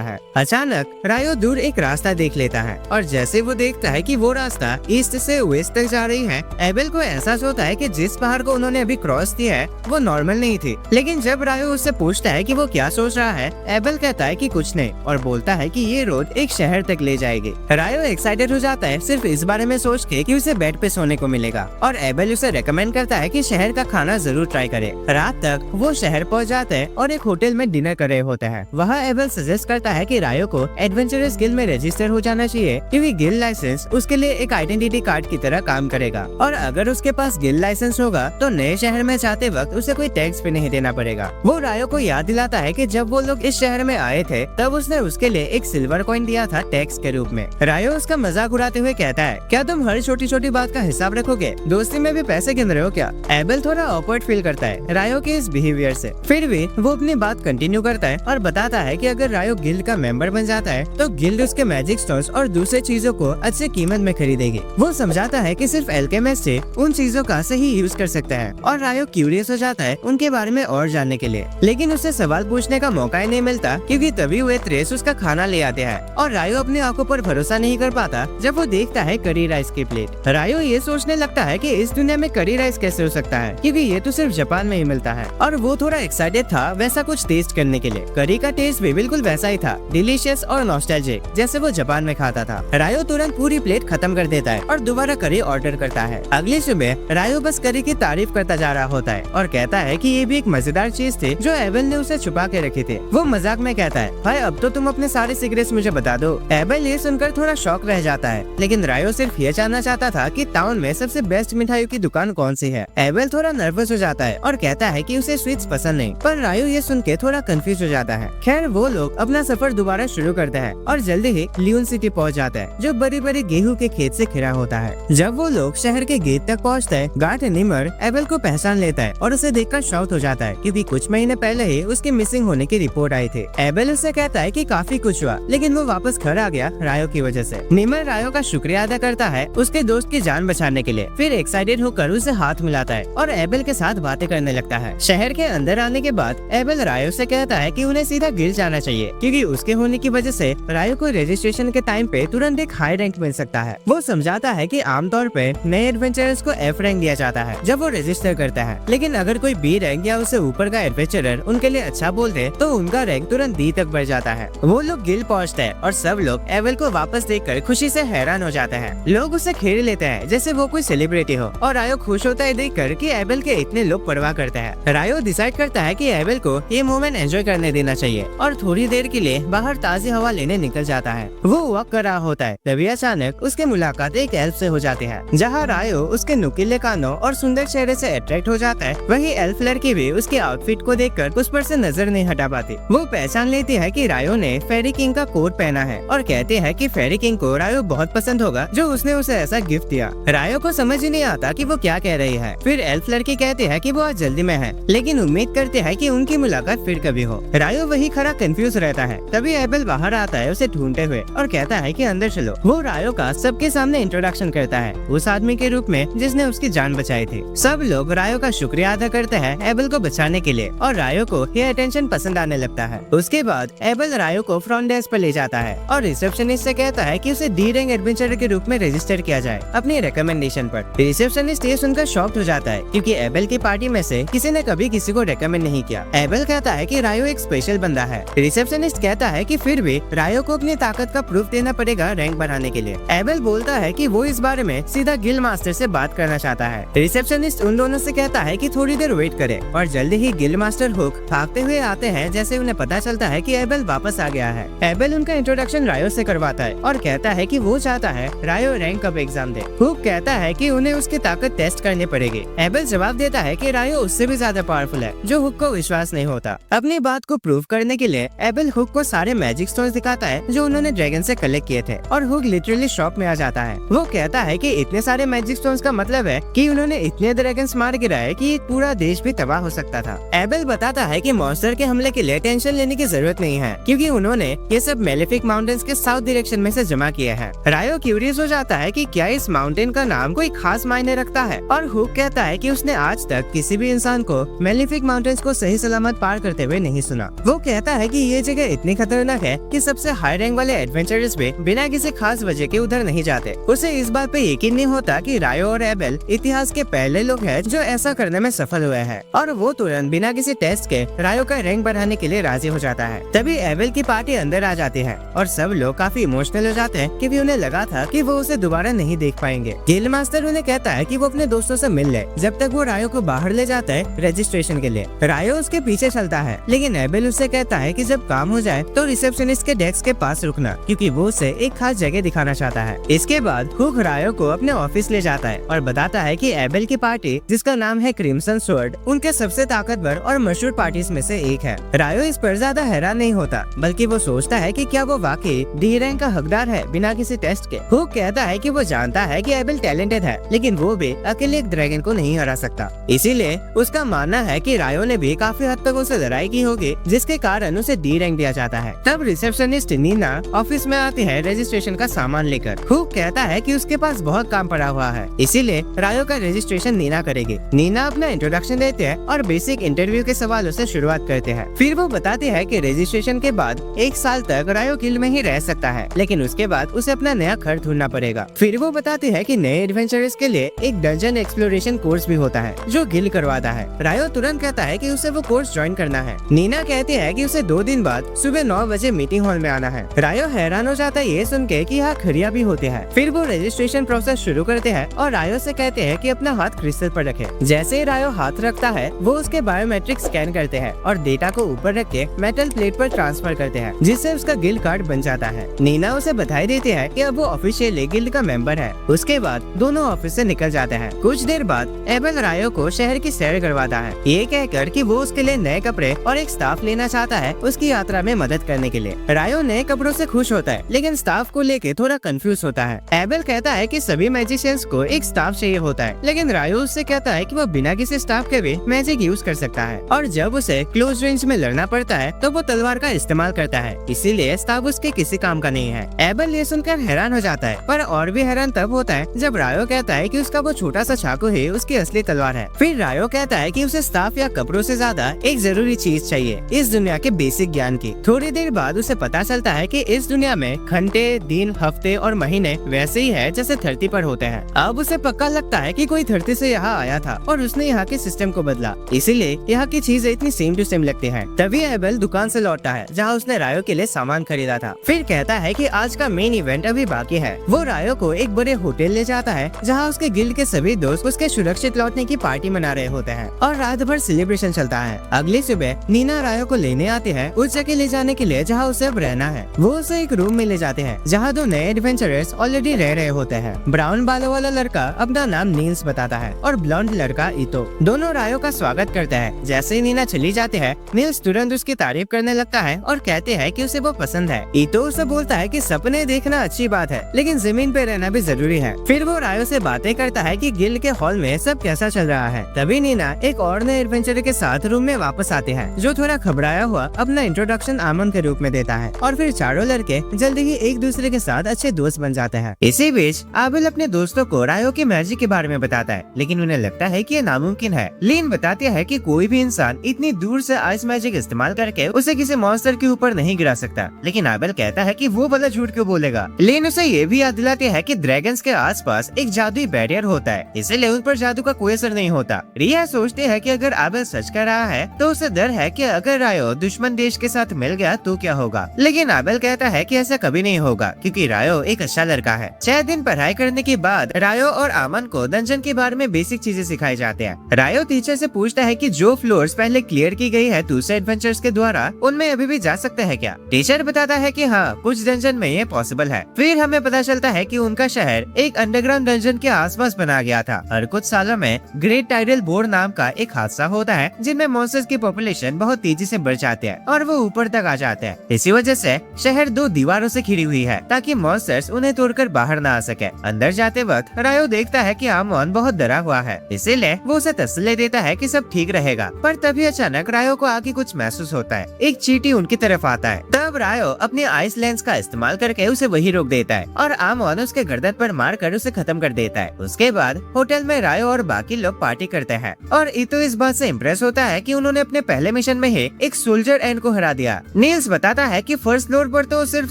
है। अचानक रायो दूर एक रास्ता देख लेता है और जैसे वो देखता है कि वो रास्ता ईस्ट से वेस्ट तक जा रही है, एबेल को एहसास होता है कि जिस पहाड़ को उन्होंने अभी क्रॉस किया है वो नॉर्मल नहीं थी। लेकिन जब रायो उससे पूछता है कि वो क्या सोच रहा है, एबेल कहता है कि कुछ नहीं और बोलता है कि ये रोड एक शहर तक ले जाएगी। रायो एक्साइटेड हो जाता है सिर्फ इस बारे में सोच के कि उसे बेड पे सोने को मिलेगा और एबेल उसे रेकमेंड करता है कि शहर का खाना जरूर ट्राई करे। रात तक वो शहर पहुंच जाते हैं और एक होटल में डिनर कर रहे होते हैं। वहाँ एबेल सजेस्ट करता है कि रायो को एडवेंचरस गिल्ड में रजिस्टर हो जाना चाहिए, क्योंकि गिल्ड लाइसेंस उसके लिए एक आइडेंटिटी कार्ड की तरह काम करेगा और अगर उसके पास गिल्ड लाइसेंस होगा तो नए शहर में जाते वक्त उसे कोई टैक्स भी नहीं देना पड़ेगा। वो रायो को याद दिलाता है कि जब वो लोग इस शहर में आए थे तब उसने उसके लिए एक सिल्वर कॉइन दिया था टैक्स के रूप में। रायो उसका मजाक उड़ाते हुए कहता है, क्या तुम हर छोटी छोटी बात का हिसाब रखोगे? दोस्ती में भी पैसे गिन रहे हो क्या? एबेल थोड़ा ऑकवर्ड फील करता है रायो के इस बिहेवियर से। फिर भी वो अपनी बात कंटिन्यू करता है और बताता है कि अगर रायो गिल्ड का मेंबर बन जाता है तो गिल्ड उसके मैजिक स्टोन्स और दूसरे चीजों को अच्छी कीमत में खरीदेगी। वो समझाता है कि सिर्फ एल्केमिस्ट से उन चीजों का सही यूज कर सकता है और रायो क्यूरियस हो जाता है उनके बारे में और जानने के लिए, लेकिन उसे सवाल पूछने का मौका ही नहीं मिलता क्योंकि तभी वे त्रेस उसका खाना ले आते हैं और रायो अपनी आंखों पर भरोसा नहीं कर पाता जब वो देखता है करी राइस की प्लेट। रायो ये सोचने लगता है कि इस दुनिया में करी राइस कैसे हो सकता है, क्योंकि ये तो सिर्फ जापान में ही मिलता है और वो थोड़ा एक्साइटेड था वैसा कुछ टेस्ट करने के लिए। करी का टेस्ट भी बिल्कुल वैसा ही था, डिलीशियस और नॉस्टैल्जिक जैसे वो जापान में खाता था। रायो तुरंत पूरी प्लेट खत्म कर देता है और दोबारा करी ऑर्डर करता है। अगली सुबह रायो बस करी की तारीफ करता जा रहा होता है और कहता है कि ये भी एक मजेदार चीज थी जो एबेल ने उसे छुपा के रखी थी। वो मजाक में कहता है, भाई अब तो तुम अपने सारे सीक्रेट्स मुझे बता दो। एबेल ये सुनकर थोड़ा शॉक रह जाता है, लेकिन रायो सिर्फ ये जानना चाहता था कि टाउन में सबसे बेस्ट मिठाइयों की दुकान कौन सी है। एबेल थोड़ा नर्वस हो जाता है और कहता है कि उसे स्वीट्स पसंद नहीं, पर रायो ये सुन के थोड़ा कंफ्यूज हो जाता है। खैर वो लोग अपना सफर दोबारा शुरू करते हैं और जल्दी ही लियोन सिटी पहुंच जाता है जो बड़ी बड़ी गेहूं के खेत से घिरा होता है। जब वो लोग शहर के गेट तक पहुंचते हैं, गार्ड निमर एबेल को पहचान लेता है और उसे देखकर शॉक हो जाता है क्योंकि कुछ महीने पहले ही उसकी मिसिंग होने की रिपोर्ट आई थी। एबेल उसे कहता है कि काफी कुछ हुआ, लेकिन वो वापस घर आ गया रायो की वजह से। निमर रायो का शुक्रिया अदा करता है उसके दोस्त की जान बचाने के लिए, फिर एक्साइटेड होकर उसे हाथ मिलाता है और एबेल के साथ बातें करने लगता है। शहर के अंदर आने के बाद एबेल रायो से कहता है कि उन्हें सीधा गिल्ड जाना चाहिए, क्योंकि उसके होने की वजह से रायो को रजिस्ट्रेशन के टाइम पे तुरंत एक हाई रैंक मिल सकता है। वो समझाता है कि आमतौर पे नए एडवेंचरर्स को F रैंक दिया जाता है जब वो रजिस्टर करता है, लेकिन अगर कोई B रैंक या उससे ऊपर का एडवेंचरर उनके लिए अच्छा बोल दे तो उनका रैंक तुरंत D तक बढ़ जाता है। वो लोग गिल्ड पहुँचते हैं और सब लोग एबेल को वापस देखकर खुशी से हैरान हो जाते हैं। लोग उसे खेल लेते हैं जैसे वो कोई सेलिब्रिटी हो और रायो खुश होता है देखकर कि एबेल के इतने लोग परवाह करते हैं। रायो डिसाइड करता है कि एबेल को ये मोमेंट एंजॉय करने देना चाहिए और थोड़ी देर के लिए बाहर ताजी हवा लेने निकल जाता है। वो वॉक कर रहा होता है, तभी अचानक उसके मुलाकात एक एल्फ से हो जाती है। जहाँ रायो उसके नुकीले कानों और सुंदर चेहरे से अट्रैक्ट हो जाता है, वही एल्फ लड़की भी उसके आउटफिट को देखकर उस पर से नजर नहीं हटा पाती। वो पहचान लेती है कि रायो ने फेरी किंग का कोट पहना है और कहती है कि फेरी किंग को रायो बहुत पसंद होगा जो उसने उसे ऐसा गिफ्ट दिया। रायो को समझ ही नहीं आता कि वो क्या कह रही है। फिर एल्फ लड़की कहती है कि वो आज जल्दी में है, लेकिन उम्मीद करती है कि उनकी मुलाकात फिर कभी हो। रायो वही खड़ा कंफ्यूज रहता है। तभी एबेल बाहर आता है उसे ढूंढते हुए और कहता है कि अंदर चलो। वो रायो का सबके सामने इंट्रोडक्शन करता है उस आदमी के रूप में जिसने उसकी जान बचाई थी। सब लोग रायो का शुक्रिया अदा करते हैं एबेल को बचाने के लिए और रायो को ये अटेंशन पसंद आने लगता है। उसके बाद एबेल रायो को फ्रंट डेस्क पर ले जाता आता है और रिसेप्शनिस्ट से कहता है कि उसे डी रैंक एडवेंचरर के रूप में रजिस्टर किया जाए अपनी रिकमेंडेशन पर। रिसेप्शनिस्ट ये सुनकर शॉक्ड हो जाता है क्योंकि एबेल की पार्टी में से किसी ने कभी किसी को रेकमेंड नहीं किया। एबेल कहता है कि रायो एक स्पेशल बंदा है। रिसेप्शनिस्ट कहता है कि फिर भी रायो को अपनी ताकत का प्रूफ देना पड़ेगा रैंक बढ़ाने के लिए। एबेल बोलता है कि वो इस बारे में सीधा गिल्ड मास्टर से बात करना चाहता है। रिसेप्शनिस्ट उन दोनों से कहता है कि थोड़ी देर वेट करे और जल्दी ही गिल्ड मास्टर हुक भागते हुए आते हैं जैसे उन्हें पता चलता है कि एबेल वापस आ गया है। एबेल उनका इंट्रोडक्शन रायो से करवाता है और कहता है कि वो चाहता है रायो रैंक अप एग्जाम दे। हुक कहता है कि उन्हें उसकी ताकत टेस्ट करनी पड़ेगी। एबेल जवाब देता है कि रायो उससे भी ज्यादा पावरफुल है, जो हुक को विश्वास नहीं होता। अपनी बात को प्रूव करने के लिए एबेल हुक को सारे मैजिक स्टोन्स दिखाता है जो उन्होंने ड्रैगन से कलेक्ट किए थे और हुक लिटरली शॉक में आ जाता है। वो कहता है कि इतने सारे मैजिक स्टोन्स का मतलब है कि उन्होंने इतने ड्रैगन्स मार गिराए कि एक पूरा देश भी तबाह हो सकता था। एबेल बताता है कि मॉन्स्टर के हमले के लिए टेंशन लेने की जरूरत नहीं है क्योंकि उन्होंने ये सब मेलेफिक माउंटेन्स के साउथ डायरेक्शन में से जमा किए हैं। रायो क्यूरियस हो जाता है कि क्या इस माउंटेन का नाम कोई खास मायने रखता है और हुक कहता है कि उसने आज तक किसी भी इंसान को मेलेफिक माउंटेन्स को सही सलामत पार करते हुए नहीं सुना। वो कहता है कि ये जगह इतनी खतरनाक है कि सबसे हाई रैंक वाले एडवेंचरर्स भी बिना किसी खास वजह के उधर नहीं जाते। उसे इस बात पे यकीन नहीं होता कि रायो और एबेल इतिहास के पहले लोग हैं जो ऐसा करने में सफल हुए हैं और वो तुरंत बिना किसी टेस्ट के रायो का रैंक बढ़ाने के लिए राजी हो जाता है। तभी एबेल की पार्टी अंदर आ जाती है और सब लोग काफी इमोशनल हो जाते हैं क्योंकि उन्हें लगा था कि वो उसे दोबारा नहीं देख पाएंगे। गिल्ड मास्टर उन्हें कहता है कि वो अपने दोस्तों से मिल ले जब तक वो रायो को बाहर ले जाता है रजिस्ट्रेशन के लिए। रायो उसके पीछे चलता है लेकिन एबेल उससे कहता है कि जब काम हो जाए तो रिसेप्शनिस्ट के डेस्क के पास रुकना क्योंकि वो उसे एक खास जगह दिखाना चाहता है। इसके बाद हुक रायो को अपने ऑफिस ले जाता है और बताता है कि एबेल की पार्टी जिसका नाम है क्रिम्सन स्वॉर्ड उनके सबसे ताकतवर और मशहूर पार्टीज में से एक है। रायो इस पर ज्यादा हैरान नहीं होता बल्कि वो सोचता है कि क्या वो वाकई डी रैंक का हकदार है बिना किसी टेस्ट के। हुक कहता है कि वो जानता है कि एबेल टैलेंटेड है लेकिन वो भी अकेले एक ड्रैगन को नहीं हरा सकता, इसीलिए उसका मानना है कि रायो ने भी काफी हद तक उसे लड़ाई की होगी जिसके कारण उसे डी रैंक दिया जाता है। तब रिसेप्शनिस्ट नीना ऑफिस में आती है रजिस्ट्रेशन का सामान लेकर। हुक कहता है कि उसके पास बहुत काम पड़ा हुआ है इसीलिए रायो का रजिस्ट्रेशन नीना करेगी। नीना अपना इंट्रोडक्शन देते हैं और बेसिक इंटरव्यू के सवालों से शुरुआत करते हैं। फिर वो बताते हैं कि रजिस्ट्रेशन के बाद 1 साल तक रायो गिल्ड में ही रह सकता है लेकिन उसके बाद उसे अपना नया घर ढूंढना पड़ेगा। फिर वो बताते हैं कि नए एडवेंचरर्स के लिए एक डंजन एक्सप्लोरेशन कोर्स भी होता है जो गिल्ड करवाता है। रायो तुरंत कहता है कि उसे वो कोर्स ज्वाइन करना है। नीना कहती है कि उसे 2 दिन बाद सुबह 9 बजे मीटिंग हॉल में आना है। रायो हैरान हो जाता है ये सुन के कि यहाँ खड़िया भी होते हैं। फिर वो रजिस्ट्रेशन प्रोसेस शुरू करते हैं और रायो से कहते हैं कि अपना हाथ क्रिस्टल पर रखे। जैसे ही रायो हाथ रखता है वो उसके बायोमेट्रिक स्कैन करते हैं और डेटा को ऊपर रख के मेटल प्लेट पर ट्रांसफर करते हैं जिससे उसका गिल्ड कार्ड बन जाता है। नीना उसे बधाई देती है कि अब वो ऑफिशियली गिल्ड का मेंबर है। उसके बाद दोनों ऑफिस से निकल जाते हैं। कुछ देर बाद एबेल रायो को शहर की सैर करवाता है ये कहकर कि वो उसके लिए नए कपड़े और एक स्टाफ लेना चाहता है उसकी यात्रा में मदद करने के लिए। रायो नए कपड़ों से खुश होता है लेकिन स्टाफ को लेके थोड़ा कंफ्यूज होता है। एबेल कहता है कि सभी मैजिशियंस को एक स्टाफ चाहिए होता है लेकिन रायो उससे कहता है कि वो बिना किसी स्टाफ के भी मैजिक यूज कर सकता है और जब उसे क्लोज रेंज में लड़ना पड़ता है तो वो तलवार का इस्तेमाल करता है इसीलिए स्टाफ उसके किसी काम का नहीं है। एबेल ये सुनकर हैरान हो जाता है पर और भी हैरान तब होता है जब रायो कहता है कि उसका वो छोटा सा चाकू ही उसकी असली तलवार है। फिर रायो कहता है कि उसे स्टाफ या कपड़ों से ज्यादा एक जरूरी चीज चाहिए इस दुनिया के बेसिक ज्ञान की। थोड़ी देर बाद उसे पता चलता है कि इस दुनिया में घंटे, दिन, हफ्ते और महीने वैसे ही है जैसे धरती पर होते हैं। अब उसे पक्का लगता है कि कोई धरती से यहाँ आया था और उसने यहाँ के सिस्टम को बदला, इसीलिए यहाँ की चीजें इतनी सेम टू सेम लगती हैं। तभी एबेल दुकान से लौटता है जहाँ उसने रायो के लिए सामान खरीदा था। फिर कहता है कि आज का मेन इवेंट अभी बाकी है। वो रायो को एक बड़े होटल ले जाता है जहाँ उसके गिल्ड के सभी दोस्त उसके सुरक्षित लौटने की पार्टी मना रहे होते हैं और रात भर सेलिब्रेशन चलता है। अगली सुबह नीना रायो को लेने आती है उस जगह ले जाने के लिए जहाँ उसे अब रहना है। वो उसे एक रूम में ले जाते हैं जहाँ 2 नए एडवेंचरर्स ऑलरेडी रह रहे होते हैं। ब्राउन बालों वाला लड़का अपना नाम नील्स बताता है और ब्लॉन्ड लड़का इतो। दोनों रायो का स्वागत करते हैं। जैसे ही नीना चली जाती है नील्स तुरंत उसकी तारीफ करने लगता है और कहते हैं कि उसे वो पसंद है। इतो उसे बोलता है कि सपने देखना अच्छी बात है लेकिन जमीन पे रहना भी जरूरी है। फिर वो रायो से बातें करता है कि गिल्ड के हॉल में सब कैसा चल रहा है। तभी नीना एक और नए एडवेंचरर के साथ रूम में वापस आते हैं जो थोड़ा घबराया हुआ अपना इंट्रोडक्शन आमन के रूप में देता है और फिर चारों लड़के जल्दी ही एक दूसरे के साथ अच्छे दोस्त बन जाते हैं। इसी बीच आबिल अपने दोस्तों को रायो की मैजिक के बारे में बताता है लेकिन उन्हें लगता है कि ये नामुमकिन है। लीन बताती है कि कोई भी इंसान इतनी दूर से आइस मैजिक इस्तेमाल करके उसे किसी मॉन्स्टर के ऊपर नहीं गिरा सकता लेकिन आबेल कहता है कि वो भला झूठ क्यों बोलेगा। लेन उसे ये भी याद दिलाती है कि ड्रैगन्स के आसपास एक जादुई बैरियर होता है, इसलिए उन पर जादू का कोई असर नहीं होता। रिया सोचती है कि अगर आबेल सच कह रहा है तो उसे डर है कि अगर रायो दुश्मन देश के साथ मिल गया तो क्या होगा, लेकिन आबेल कहता है कि ऐसा कभी नहीं होगा क्योंकि रायो एक अच्छा लड़का है। 6 दिन पढ़ाई करने के बाद रायो और आमन को डंजन के बारे में बेसिक चीजें सिखाई जाते हैं। रायो टीचर से पूछता है कि जो फ्लोर्स पहले क्लियर की गई है दूसरे एडवेंचर्स के द्वारा, उनमें अभी भी जा सकते हैं क्या। टीचर बताता है कि हाँ, कुछ डंजन में ये पॉसिबल है। फिर हमें पता चलता है कि उनका शहर एक अंडरग्राउंड डंजन के आसपास बना गया था और कुछ सालों में ग्रेट टाइडल बोर नाम का एक हादसा होता है जिनमें मॉन्स्टर्स की पॉपुलेशन बहुत तेजी से बढ़ जाते हैं और वो ऊपर तक आ जाते हैं। इसी वजह से शहर 2 दीवारों से घिरी हुई है ताकि मॉन्स्टर्स उन्हें तोड़कर बाहर ना आ सके। अंदर जाते वक्त रायो देखता है कि आमोन बहुत डरा हुआ है, इसीलिए वो उसे तसल्ली देता है कि सब ठीक रहेगा। पर तभी अचानक रायो को आगे कुछ महसूस होता है। एक चींटी उनकी तरफ आता है। तब रायो अपनी आइस लेंस का इस्तेमाल करके उसे वही रोक देता है और आमोन उसके गर्दन पर मारकर उसे खत्म कर देता है। उसके बाद होटल में रायो और बाकी लोग पार्टी करते हैं और इतो इस बात से इम्प्रेस होता है कि उन्होंने अपने पहले मिशन में ही एक सोल्जर एंड को हरा दिया। नील्स बताता है कि फर्स्ट फ्लोर पर तो सिर्फ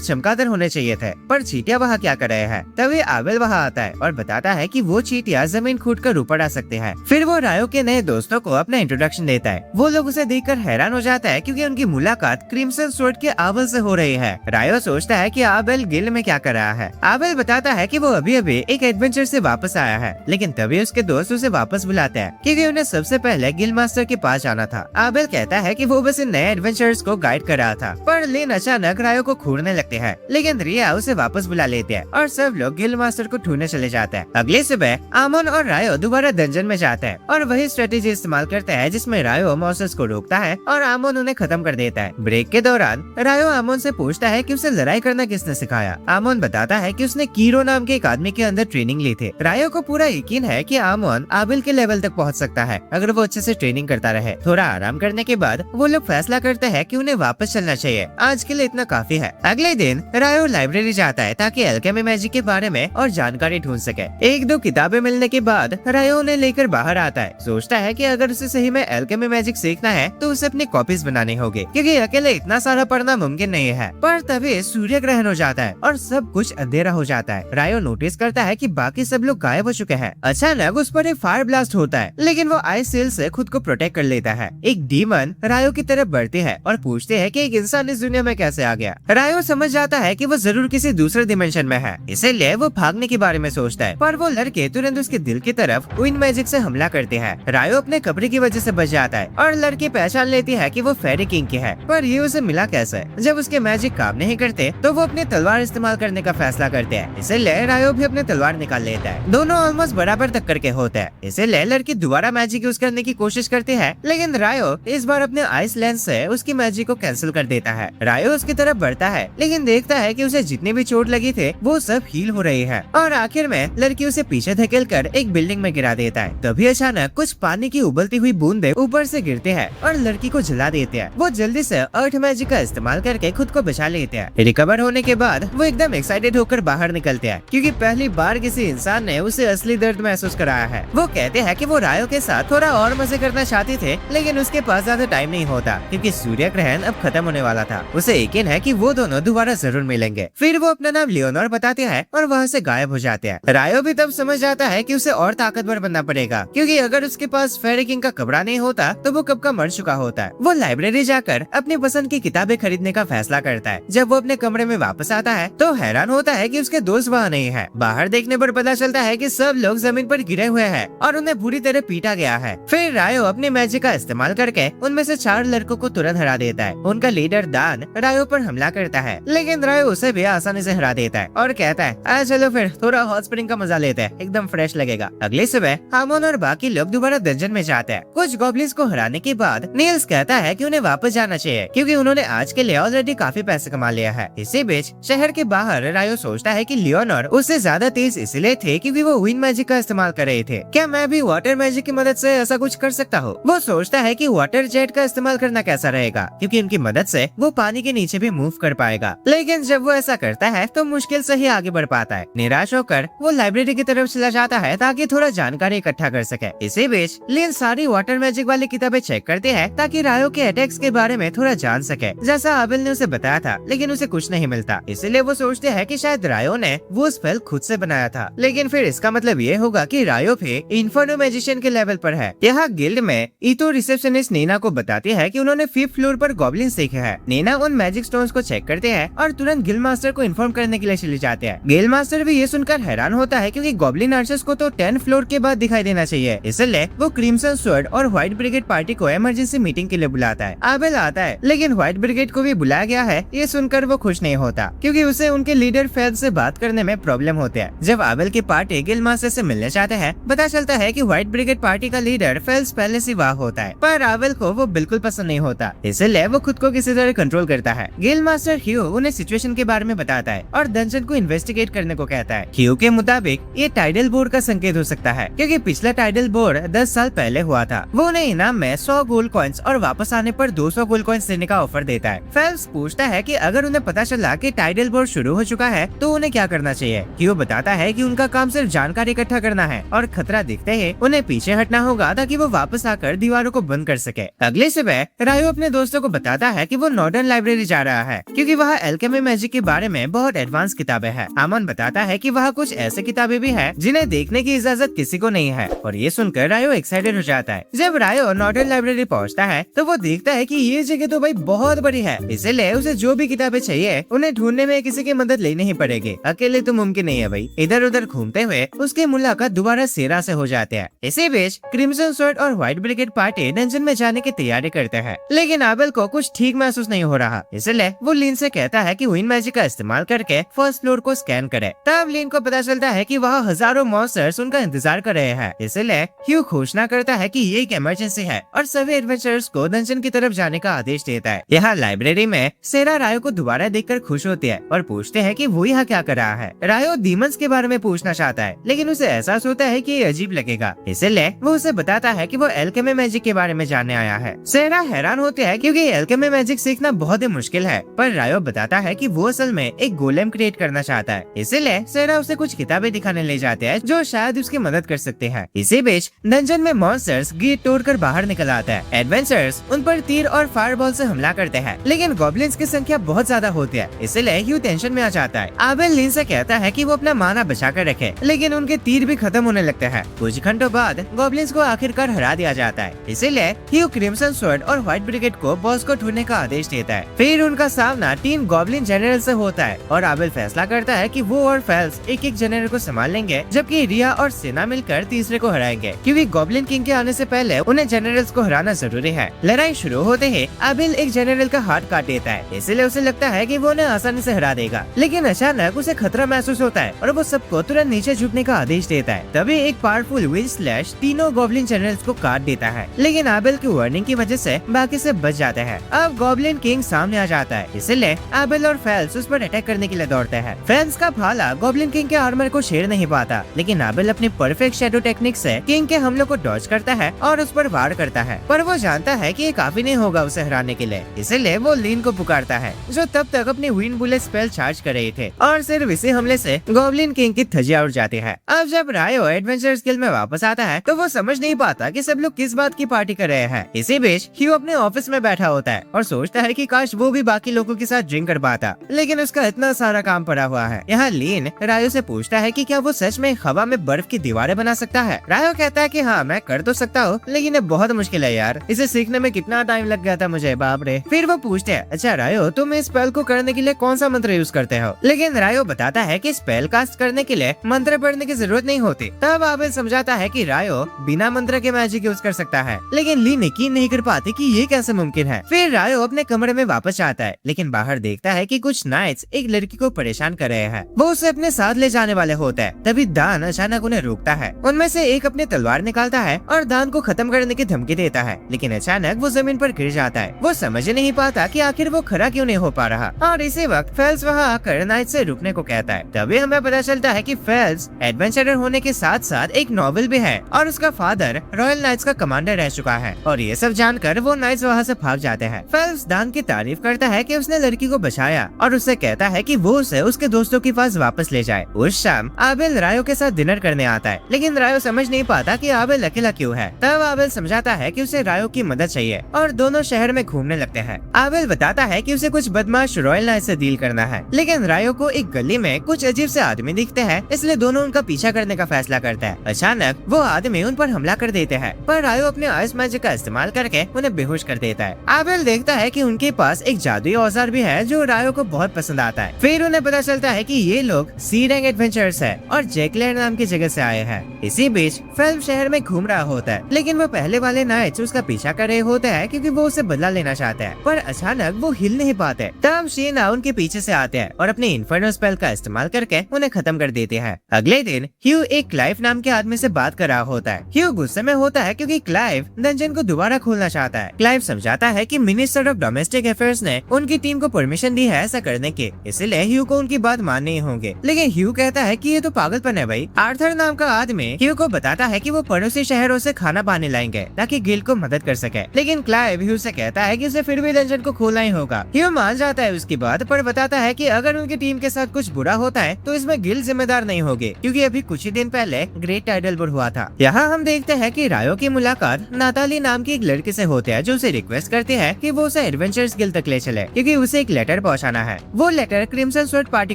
चमगादड़ होने चाहिए थे, पर चींटियां वहाँ क्या कर रहे हैं। तभी आबेल वहाँ आता है और बताता है कि वो चींटियां जमीन खूद कर ऊपर आ सकते हैं। फिर वो रायो के नए दोस्तों को अपना इंट्रोडक्शन देता है। वो लोग उसे देखकर हैरान हो जाता है क्योंकि उनकी मुलाकात क्रिम्सन स्वॉर्ड के आबेल से हो रही है। रायो सोचता है कि आबेल गिल्ड में क्या कर रहा है। आबेल बताता है कि वो अभी अभी एक एडवेंचर से वापस आया है, लेकिन तभी उसके दोस्त उसे वापस बुलाते हैं क्योंकि उन्हें सबसे पहले गिल्ड मास्टर के पास जाना था। आबेल कहता है कि वो बस इन नए एडवेंचर्स को गाइड कर रहा था, पर लेन अचानक रायो को घूरने लगते हैं, लेकिन रिया उसे वापस बुला लेते हैं और सब लोग गिल्ड मास्टर को ढूंढने चले जाते हैं। अगले सुबह आमन और रायो दोबारा डंजन में जाते हैं और वही स्ट्रेटेजी इस्तेमाल करते हैं जिसमें रायो मॉन्स्टर्स को रोकता है और आमन उन्हें खत्म कर देता है। ब्रेक के दौरान रायो आमन से पूछता है कि उसे लड़ाई करना किसने सिखाया। आमन बताता है कि उसने कीरो नाम के एक आदमी के अंदर ट्रेनिंग ली थी। रायो को पूरा यकीन है कि आमन आबेल के लेवल तक पहुंच सकता है अगर वो अच्छे से ट्रेनिंग करता रहे। थोड़ा आराम करने के बाद वो लोग फैसला करते हैं कि उन्हें वापस चलना चाहिए। आज के लिए इतना काफी है। अगले दिन रायो लाइब्रेरी जाता है ताकि एल्केमी मैजिक के बारे में और जानकारी ढूंढ सके। 1-2 किताबें मिलने के बाद रायो उन्हें लेकर बाहर आता है। सोचता है कि अगर उसे सही में एल्केमी मैजिक सीखना है तो उसे अपनी कॉपीज बनानी होगी क्योंकि अकेले इतना सारा पढ़ना मुमकिन नहीं है। पर तभी सूर्य ग्रहण हो जाता है और सब कुछ अंधेरा हो जाता है। रायो नोटिस करता है कि बाकी सब लोग गायब हो चुके हैं। अचानक उस पर एक फायर ब्लास्ट होता है, लेकिन वो आइस सील से खुद को प्रोटेक्ट कर लेता है। एक डीमन रायो की तरफ बढ़ती है और पूछते है कि एक इंसान इस दुनिया में कैसे आ गया। रायो समझ जाता है कि वो जरूर किसी दूसरे डिमेंशन में है, इसीलिए वो भागने के बारे में सोचता है, पर वो लड़के तुरंत उसके दिल की तरफ विंड मैजिक से हमला करते हैं। रायो अपने कपड़े की वजह से बच जाता है और लड़की पहचान लेती है कि वो फेरी किंग की है, पर ये उसे मिला कैसे। जब उसके मैजिक काम नहीं करते तो वो अपनी तलवार इस्तेमाल करने का फैसला करते हैं, इसीलिए रायो भी अपनी तलवार निकाल लेता है। दोनों ऑलमोस्ट बराबर टक्कर के होते हैं, इसीलिए लड़की दोबारा मैजिक यूज करने की कोशिश करती है, लेकिन रायो इस बार अपने आइस लेंस से उसकी मैजिक को कैंसिल कर देता है। रायो उसकी तरफ बढ़ता है, लेकिन देखता है कि उसे जितनी भी चोट लगी थी वो सब हील हो रही है और आखिर में लड़की उसे पीछे धकेल कर एक बिल्डिंग में गिरा देता है। तभी अचानक कुछ पानी की उबलती हुई बूंदे ऊपर से गिरते हैं और लड़की को जला देते हैं। वो जल्दी से अर्थ मैजिक का इस्तेमाल करके खुद को बचा लेते हैं। रिकवर होने के बाद वो एकदम एक्साइटेड होकर बाहर निकलते हैं क्योंकि पहली बार किसी इंसान ने उसे असली दर्द महसूस कराया है। वो कहते हैं कि वो रायो के साथ थोड़ा और मजे करना चाहते थे, लेकिन उसके पास ज्यादा टाइम नहीं होता क्योंकि सूर्य ग्रहण अब खत्म होने वाला था। उसे यकीन है कि वो दोनों दोबारा जरूर मिलेंगे। फिर वो अपना नाम लियोनोर बताते हैं और वहाँ से गायब हो जाते हैं। रायो भी तब समझ जाता है कि उसे और ताकतवर बनना पड़ेगा क्योंकि अगर उसके पास फेरी किंग का कपड़ा नहीं होता तो वो कब का मर चुका होता है। वो लाइब्रेरी जाकर अपनी पसंद की किताबें खरीदने का फैसला करता है। जब वो अपने कमरे में वापस आता है तो हैरान होता है कि उसके दोस्त वहाँ नहीं है। बाहर देखने पर पता चलता है कि सब लोग जमीन पर गिरे हुए हैं और उन्हें बुरी तरह पीटा गया है। फिर रायो अपने मैजिक का इस्तेमाल करके उनमें से 4 लड़कों को तुरंत हरा देता है। उनका लीडर दान रायो पर हमला करता है, लेकिन रायो उसे भी आसानी से हरा देता है और कहता है आ चलो फिर थोड़ा हॉट स्प्रिंग का मजा लेते हैं, एकदम फ्रेश लगेगा। अगले सुबह हामोन और बाकी लोग दोबारा डंजन में जाते हैं। कुछ गॉब्लिन्स को हराने के बाद नील्स कहता है कि उन्हें वापस जाना चाहिए क्योंकि उन्होंने आज के लिए ऑलरेडी काफी पैसे कमा लिया है। इसी बीच शहर के बाहर रायो सोचता है कि लियोनोर उससे ज्यादा तेज इसलिए थे क्योंकि वो विंड मैजिक का इस्तेमाल कर रहे थे। क्या मैं भी वाटर मैजिक की मदद से ऐसा कुछ कर सकता हूँ? वो सोचता है कि वाटर जेट का इस्तेमाल करना कैसा रहेगा क्योंकि उनकी मदद से वो पानी के नीचे भी मूव कर पाएगा, लेकिन जब वो ऐसा करता है तो मुश्किल से ही आगे बढ़ पाता है। निराश होकर वो लाइब्रेरी की तरफ चला जाता है ताकि थोड़ा जानकारी इकट्ठा कर सके। इसी बीच लिन सारी वाटर मैजिक वाली किताबें चेक करते हैं ताकि रायो के अटैक्स के बारे में थोड़ा जान सके। जैसा आबेल ने उसे बताया था लेकिन उसे कुछ नहीं मिलता। इसलिए वो सोचते हैं कि शायद रायो ने वो स्पेल खुद से बनाया था, लेकिन फिर इसका मतलब ये होगा कि रायो भी इन्फर्नो मैजिशियन के लेवल पर है। यहाँ गिल्ड में ईतो रिसेप्शनिस्ट नीना को बताती है कि उन्होंने 5th फ्लोर पर गॉब्लिन्स देखे हैं। नीना उन मैजिक स्टोन्स को चेक करते हैं और तुरंत गिल्ड मास्टर को इन्फॉर्म करने के लिए चले जाते हैं। गिल्ड मास्टर भी ये सुनकर हैरान होता है क्योंकि गॉब्लिन आर्चर्स को तो 10th फ्लोर के बाद दिखाई देना चाहिए। इसलिए वो क्रिम्सन स्वॉर्ड और व्हाइट ब्रिगेड पार्टी को इमरजेंसी मीटिंग के लिए बुलाता है। आबेल आता है लेकिन व्हाइट ब्रिगेड को भी बुलाया गया है ये सुनकर वो खुश नहीं होता क्योंकि उसे उनके लीडर फेल्स से बात करने में प्रॉब्लम होते हैं। जब आबेल की पार्टी गिल्ड मास्टर से मिलने चाहते हैं, पता चलता है कि व्हाइट ब्रिगेड पार्टी का लीडर फेल्स पहले से वहाँ होता है, पर आबेल को वो बिल्कुल पसंद नहीं होता। इसलिए वो खुद को किसी तरह कंट्रोल करता है। गिल्ड मास्टर ह्यू उन्हें सिचुएशन के बारे में बताता है और डंजन को इन्वेस्टिगेट करने को कहता है। ह्यू के मुताबिक ये टाइडल बोर्ड का संकेत हो सकता है क्योंकि पिछला टाइडल बोर्ड 10 साल पहले हुआ था। वो उन्हें इनाम में 100 गोल्ड कॉइन्स और वापस आने पर 200 गोल्ड कॉइन्स देने का ऑफर देता है। फेल्स पूछता है कि अगर उन्हें पता चला कि टाइडल बोर्ड शुरू हो चुका है तो उन्हें क्या करना चाहिए। ह्यू बताता है कि उनका काम सिर्फ जानकारी इकट्ठा करना है और खतरा दिखते ही उन्हें पीछे हटना होगा ताकि वो वापस आकर दीवारों को बंद कर सके। अगले सुबह रायो अपने दोस्तों को बताता है कि वो नॉर्डर्न लाइब्रेरी जा रहा है क्योंकि वहाँ एल्केमी मैजिक के बारे में बहुत एडवांस किताबें हैं। अमन बताता है कि वहाँ कुछ ऐसे किताबें भी हैं जिन्हें देखने की इजाजत किसी को नहीं है और ये सुनकर रायो एक्साइटेड हो जाता है। जब रायो नॉर्डर्न लाइब्रेरी पहुँचता है तो वो देखता है कि ये जगह तो भाई बहुत बड़ी है, इसलिए उसे जो भी किताबें चाहिए उन्हें ढूंढने में किसी की मदद लेनी ही पड़ेगी, अकेले तो मुमकिन नहीं है भाई। इधर उधर घूमते हुए उसकी मुलाकात दोबारा सेरा से हो जाते हैं। इसी बीच क्रिम्सन स्वॉर्ड और व्हाइट ब्रिगेड पार्टी डंजन में जाने की तैयारी करते हैं, लेकिन आबेल को कुछ ठीक महसूस नहीं हो रहा। इसलिए वो लिन से कहता है कि विन मैजिक का इस्तेमाल करके 1st फ्लोर को स्कैन करे। तब लिन को पता चलता है कि वहाँ हजारों मॉन्स्टर्स उनका इंतजार कर रहे हैं। इसलिए ह्यू घोषणा करता है कि ये एक इमरजेंसी है और सभी एडवेंचरर्स को डंजन की तरफ जाने का आदेश देता है। यहाँ लाइब्रेरी में सेरा रायो को दोबारा देखकर खुश होती है और पूछते हैं कि वो यहाँ क्या कर रहा है। रायो डीमंस के बारे में पूछना चाहता है लेकिन उसे एहसास होता है कि ये अजीब लगेगा, इसलिए वो उसे बताता है कि वो एल्केमी मैजिक के बारे में जानने आया है। सेरा हैरान होते है क्योंकि एल्केमी मैजिक सीखना बहुत ही मुश्किल है, पर रायो बताता है कि वो असल में एक गोलेम क्रिएट करना चाहता है। इसलिए सेरा उसे कुछ किताबें दिखाने ले जाते हैं जो शायद उसकी मदद कर सकते हैं। इसी बीच डंजन में मॉन्स्टर्स गेट तोड़कर बाहर निकल आता है। एडवेंचरर्स उन पर तीर और फायरबॉल से हमला करते हैं, लेकिन गॉब्लिन्स की संख्या बहुत ज्यादा होती है, इसलिए ह्यू टेंशन में आ जाता है। आबेल लिन से कहता है कि वो अपना माना बचा कर रखे, लेकिन उनके तीर भी खत्म होने लगते हैं। कुछ घंटों बाद गॉब्लिन्स को आखिरकार हरा दिया जाता है। इसीलिए ह्यू क्रिम्सन स्वॉर्ड और व्हाइट ब्रिगेड को बॉस को ढूंढने का आदेश देता है। फिर उनका सामना 3 गॉब्लिन जनरल से होता है और आबेल फैसला करता है कि वो और फेल्स एक एक जनरल को संभाल लेंगे, जबकि रिया और सेना मिलकर तीसरे को हराएंगे क्योंकि गॉब्लिन किंग के आने से पहले उन्हें जनरल्स को हराना जरूरी है। लड़ाई शुरू होते ही आबेल एक जनरल का हाथ काट देता है, इसलिए उसे लगता है कि वो उन्हें आसानी से हरा देगा, लेकिन अचानक उसे खतरा महसूस होता है और वो सबको तुरंत नीचे झुकने का आदेश देता है। तभी एक पावरफुल विंड स्लैश तीनों गॉब्लिन जनरल्स को काट देता है, लेकिन आबेल की वार्निंग की वजह से बाकी से बच जाते हैं। अब गॉब्लिन किंग सामने आ जाता है, इसलिए आबेल और फेल्स उस पर अटैक करने के लिए दौड़ते हैं। फेल्स का भाला गॉब्लिन किंग के आर्मर को छेड़ नहीं पाता, लेकिन आबेल अपनी परफेक्ट शैडो टेक्निक से किंग के हमलों को डॉज करता है और उस पर वार करता है, पर वो जानता है कि ये काफी नहीं होगा उसे हराने के लिए, इसलिए वो लिन को पुकारता है जो तब तक अपनी विंड बुलेट स्पेल चार्ज कर रहे थे और सिर्फ इसी हमले से गॉब्लिन किंग की धज्जियां उड़ जाती है। अब जब रायो एडवेंचर्स गिल्ड में वापस आता है तो वो समझ नहीं पाता कि सब लोग किस बात की पार्टी कर रहे हैं। इसी बीच ह्यू अपने ऑफिस में बैठा होता है और सोचता है कि काश वो भी बाकी लोगों के साथ ड्रिंक कर पाता, लेकिन उसका इतना सारा काम पड़ा हुआ है। यहाँ लीन रायो से पूछता है कि क्या वो सच में हवा में बर्फ की दीवारें बना सकता है। रायो कहता है कि हाँ मैं कर तो सकता हूँ, लेकिन ये बहुत मुश्किल है यार, इसे सीखने में कितना टाइम लग गया था मुझे, बाप रे। फिर वो पूछते हैं अच्छा रायो तुम इस स्पेल को करने के लिए कौन सा मंत्र यूज करते हो, लेकिन रायो बताता है कि स्पेल कास्ट करने के लिए मंत्र पढ़ने की जरूरत नहीं होती। तब आबेल समझाता है कि रायो बिना मंत्र के मैजिक यूज कर सकता है, लेकिन लीन यकीन नहीं कर पाती कि ये कैसे मुमकिन है। फिर रायो अपने कमरे में वापस आता है, लेकिन बाहर देखता है कि कुछ नाइट्स एक लड़की को परेशान कर रहे हैं। वो उसे अपने साथ ले जाने वाले होते हैं। तभी दान अचानक उन्हें रोकता है। उनमें से एक अपनी तलवार निकालता है और दान को खत्म करने की धमकी देता है, लेकिन अचानक वो जमीन पर गिर जाता है। वो समझ नहीं पाता कि आखिर वो खड़ा क्यों नहीं हो पा रहा और इसी वक्त फेल्स वहाँ आकर नाइट से रुकने को कहता है। तभी हमें पता चलता है कि फेल्स एडवेंचरर होने के साथ साथ एक नॉवेल भी है और उसका फादर रॉयल नाइट्स का कमांडर रह चुका है, और ये सब जानकर वो नाइट्स वहाँ से भाग जाते हैं। फेल्स दान की तारीफ करता है कि उसने लड़की को बचाया और उससे कहता है कि वो उसे उसके दोस्तों के पास वापस ले जाए। उस शाम आबेल रायो के साथ डिनर करने आता है, लेकिन रायो समझ नहीं पाता कि आबेल अकेला क्यों है। तब आबेल समझाता है कि उसे रायो की मदद चाहिए और दोनों शहर में घूमने लगते हैं। आबेल बताता है कि उसे कुछ बदमाश रॉयल नाइट से डील करना है। लेकिन रायो को एक गली में कुछ अजीब से आदमी दिखते हैं, इसलिए दोनों उनका पीछा करने का फैसला करते हैं। अचानक वो आदमी उन पर हमला कर देते हैं, पर रायो अपने आइस मैजिक का इस्तेमाल करके उन्हें बेहोश कर देता है। एबेल देखता है कि उनके पास एक जादुई औजार भी है जो रायो को बहुत पसंद आता है। फिर उन्हें पता चलता है कि ये लोग सी रैंक एडवेंचर्स है और जैकलैंड नाम की जगह से आए हैं। इसी बीच फेल्म शहर में घूम रहा होता है, लेकिन वो पहले वाले नाइट्स उसका पीछा कर रहे होते हैं क्योंकि वो उसे बदला लेना चाहते हैं। पर अचानक वो हिल नहीं पाते, तब शीना उनके पीछे से आते हैं और अपने इन्फर्नो स्पेल का इस्तेमाल करके उन्हें खत्म कर देते हैं। अगले दिन ह्यू एक क्लाइव नाम के आदमी से बात कर रहा होता है। ह्यू गुस्से में होता है क्योंकि क्लाइव डंजन को दोबारा खोलना चाहता है। क्लाइव समझाता है कि मिनिस्टर ऑफ डोमेस्टिक अफेयर्स ने उनकी टीम को परमिशन दी है ऐसा करने की, इसलिए ह्यू को उनकी बात माननी होंगे। लेकिन ह्यू कहता है कि ये तो पागलपन है भाई। आर्थर नाम का आदमी ह्यू को बताता है कि वो पड़ोसी शहरों से खाना पानी लाएंगे ताकि गिल को मदद कर सके। लेकिन क्लाइव ह्यू से कहता है कि उसे फिर भी डंजन को खोलना ही होगा। ह्यू मान जाता है उसकी बात, पर बताता है कि अगर उनकी टीम के साथ कुछ बुरा होता है तो इसमें गिल जिम्मेदार नहीं होगी, क्योंकि अभी कुछ ही दिन पहले ग्रेट टाइडल बुर हुआ था। यहाँ हम देखते हैं कि रायो की मुलाकात नाताली नाम की एक लड़की से होती है, जो उसे रिक्वेस्ट करती है कि वो उसे एडवेंचर्स गिल्ड तक ले चले, क्योंकि उसे एक लेटर पहुँचाना है। वो लेटर क्रिम्सन स्वॉर्ड पार्टी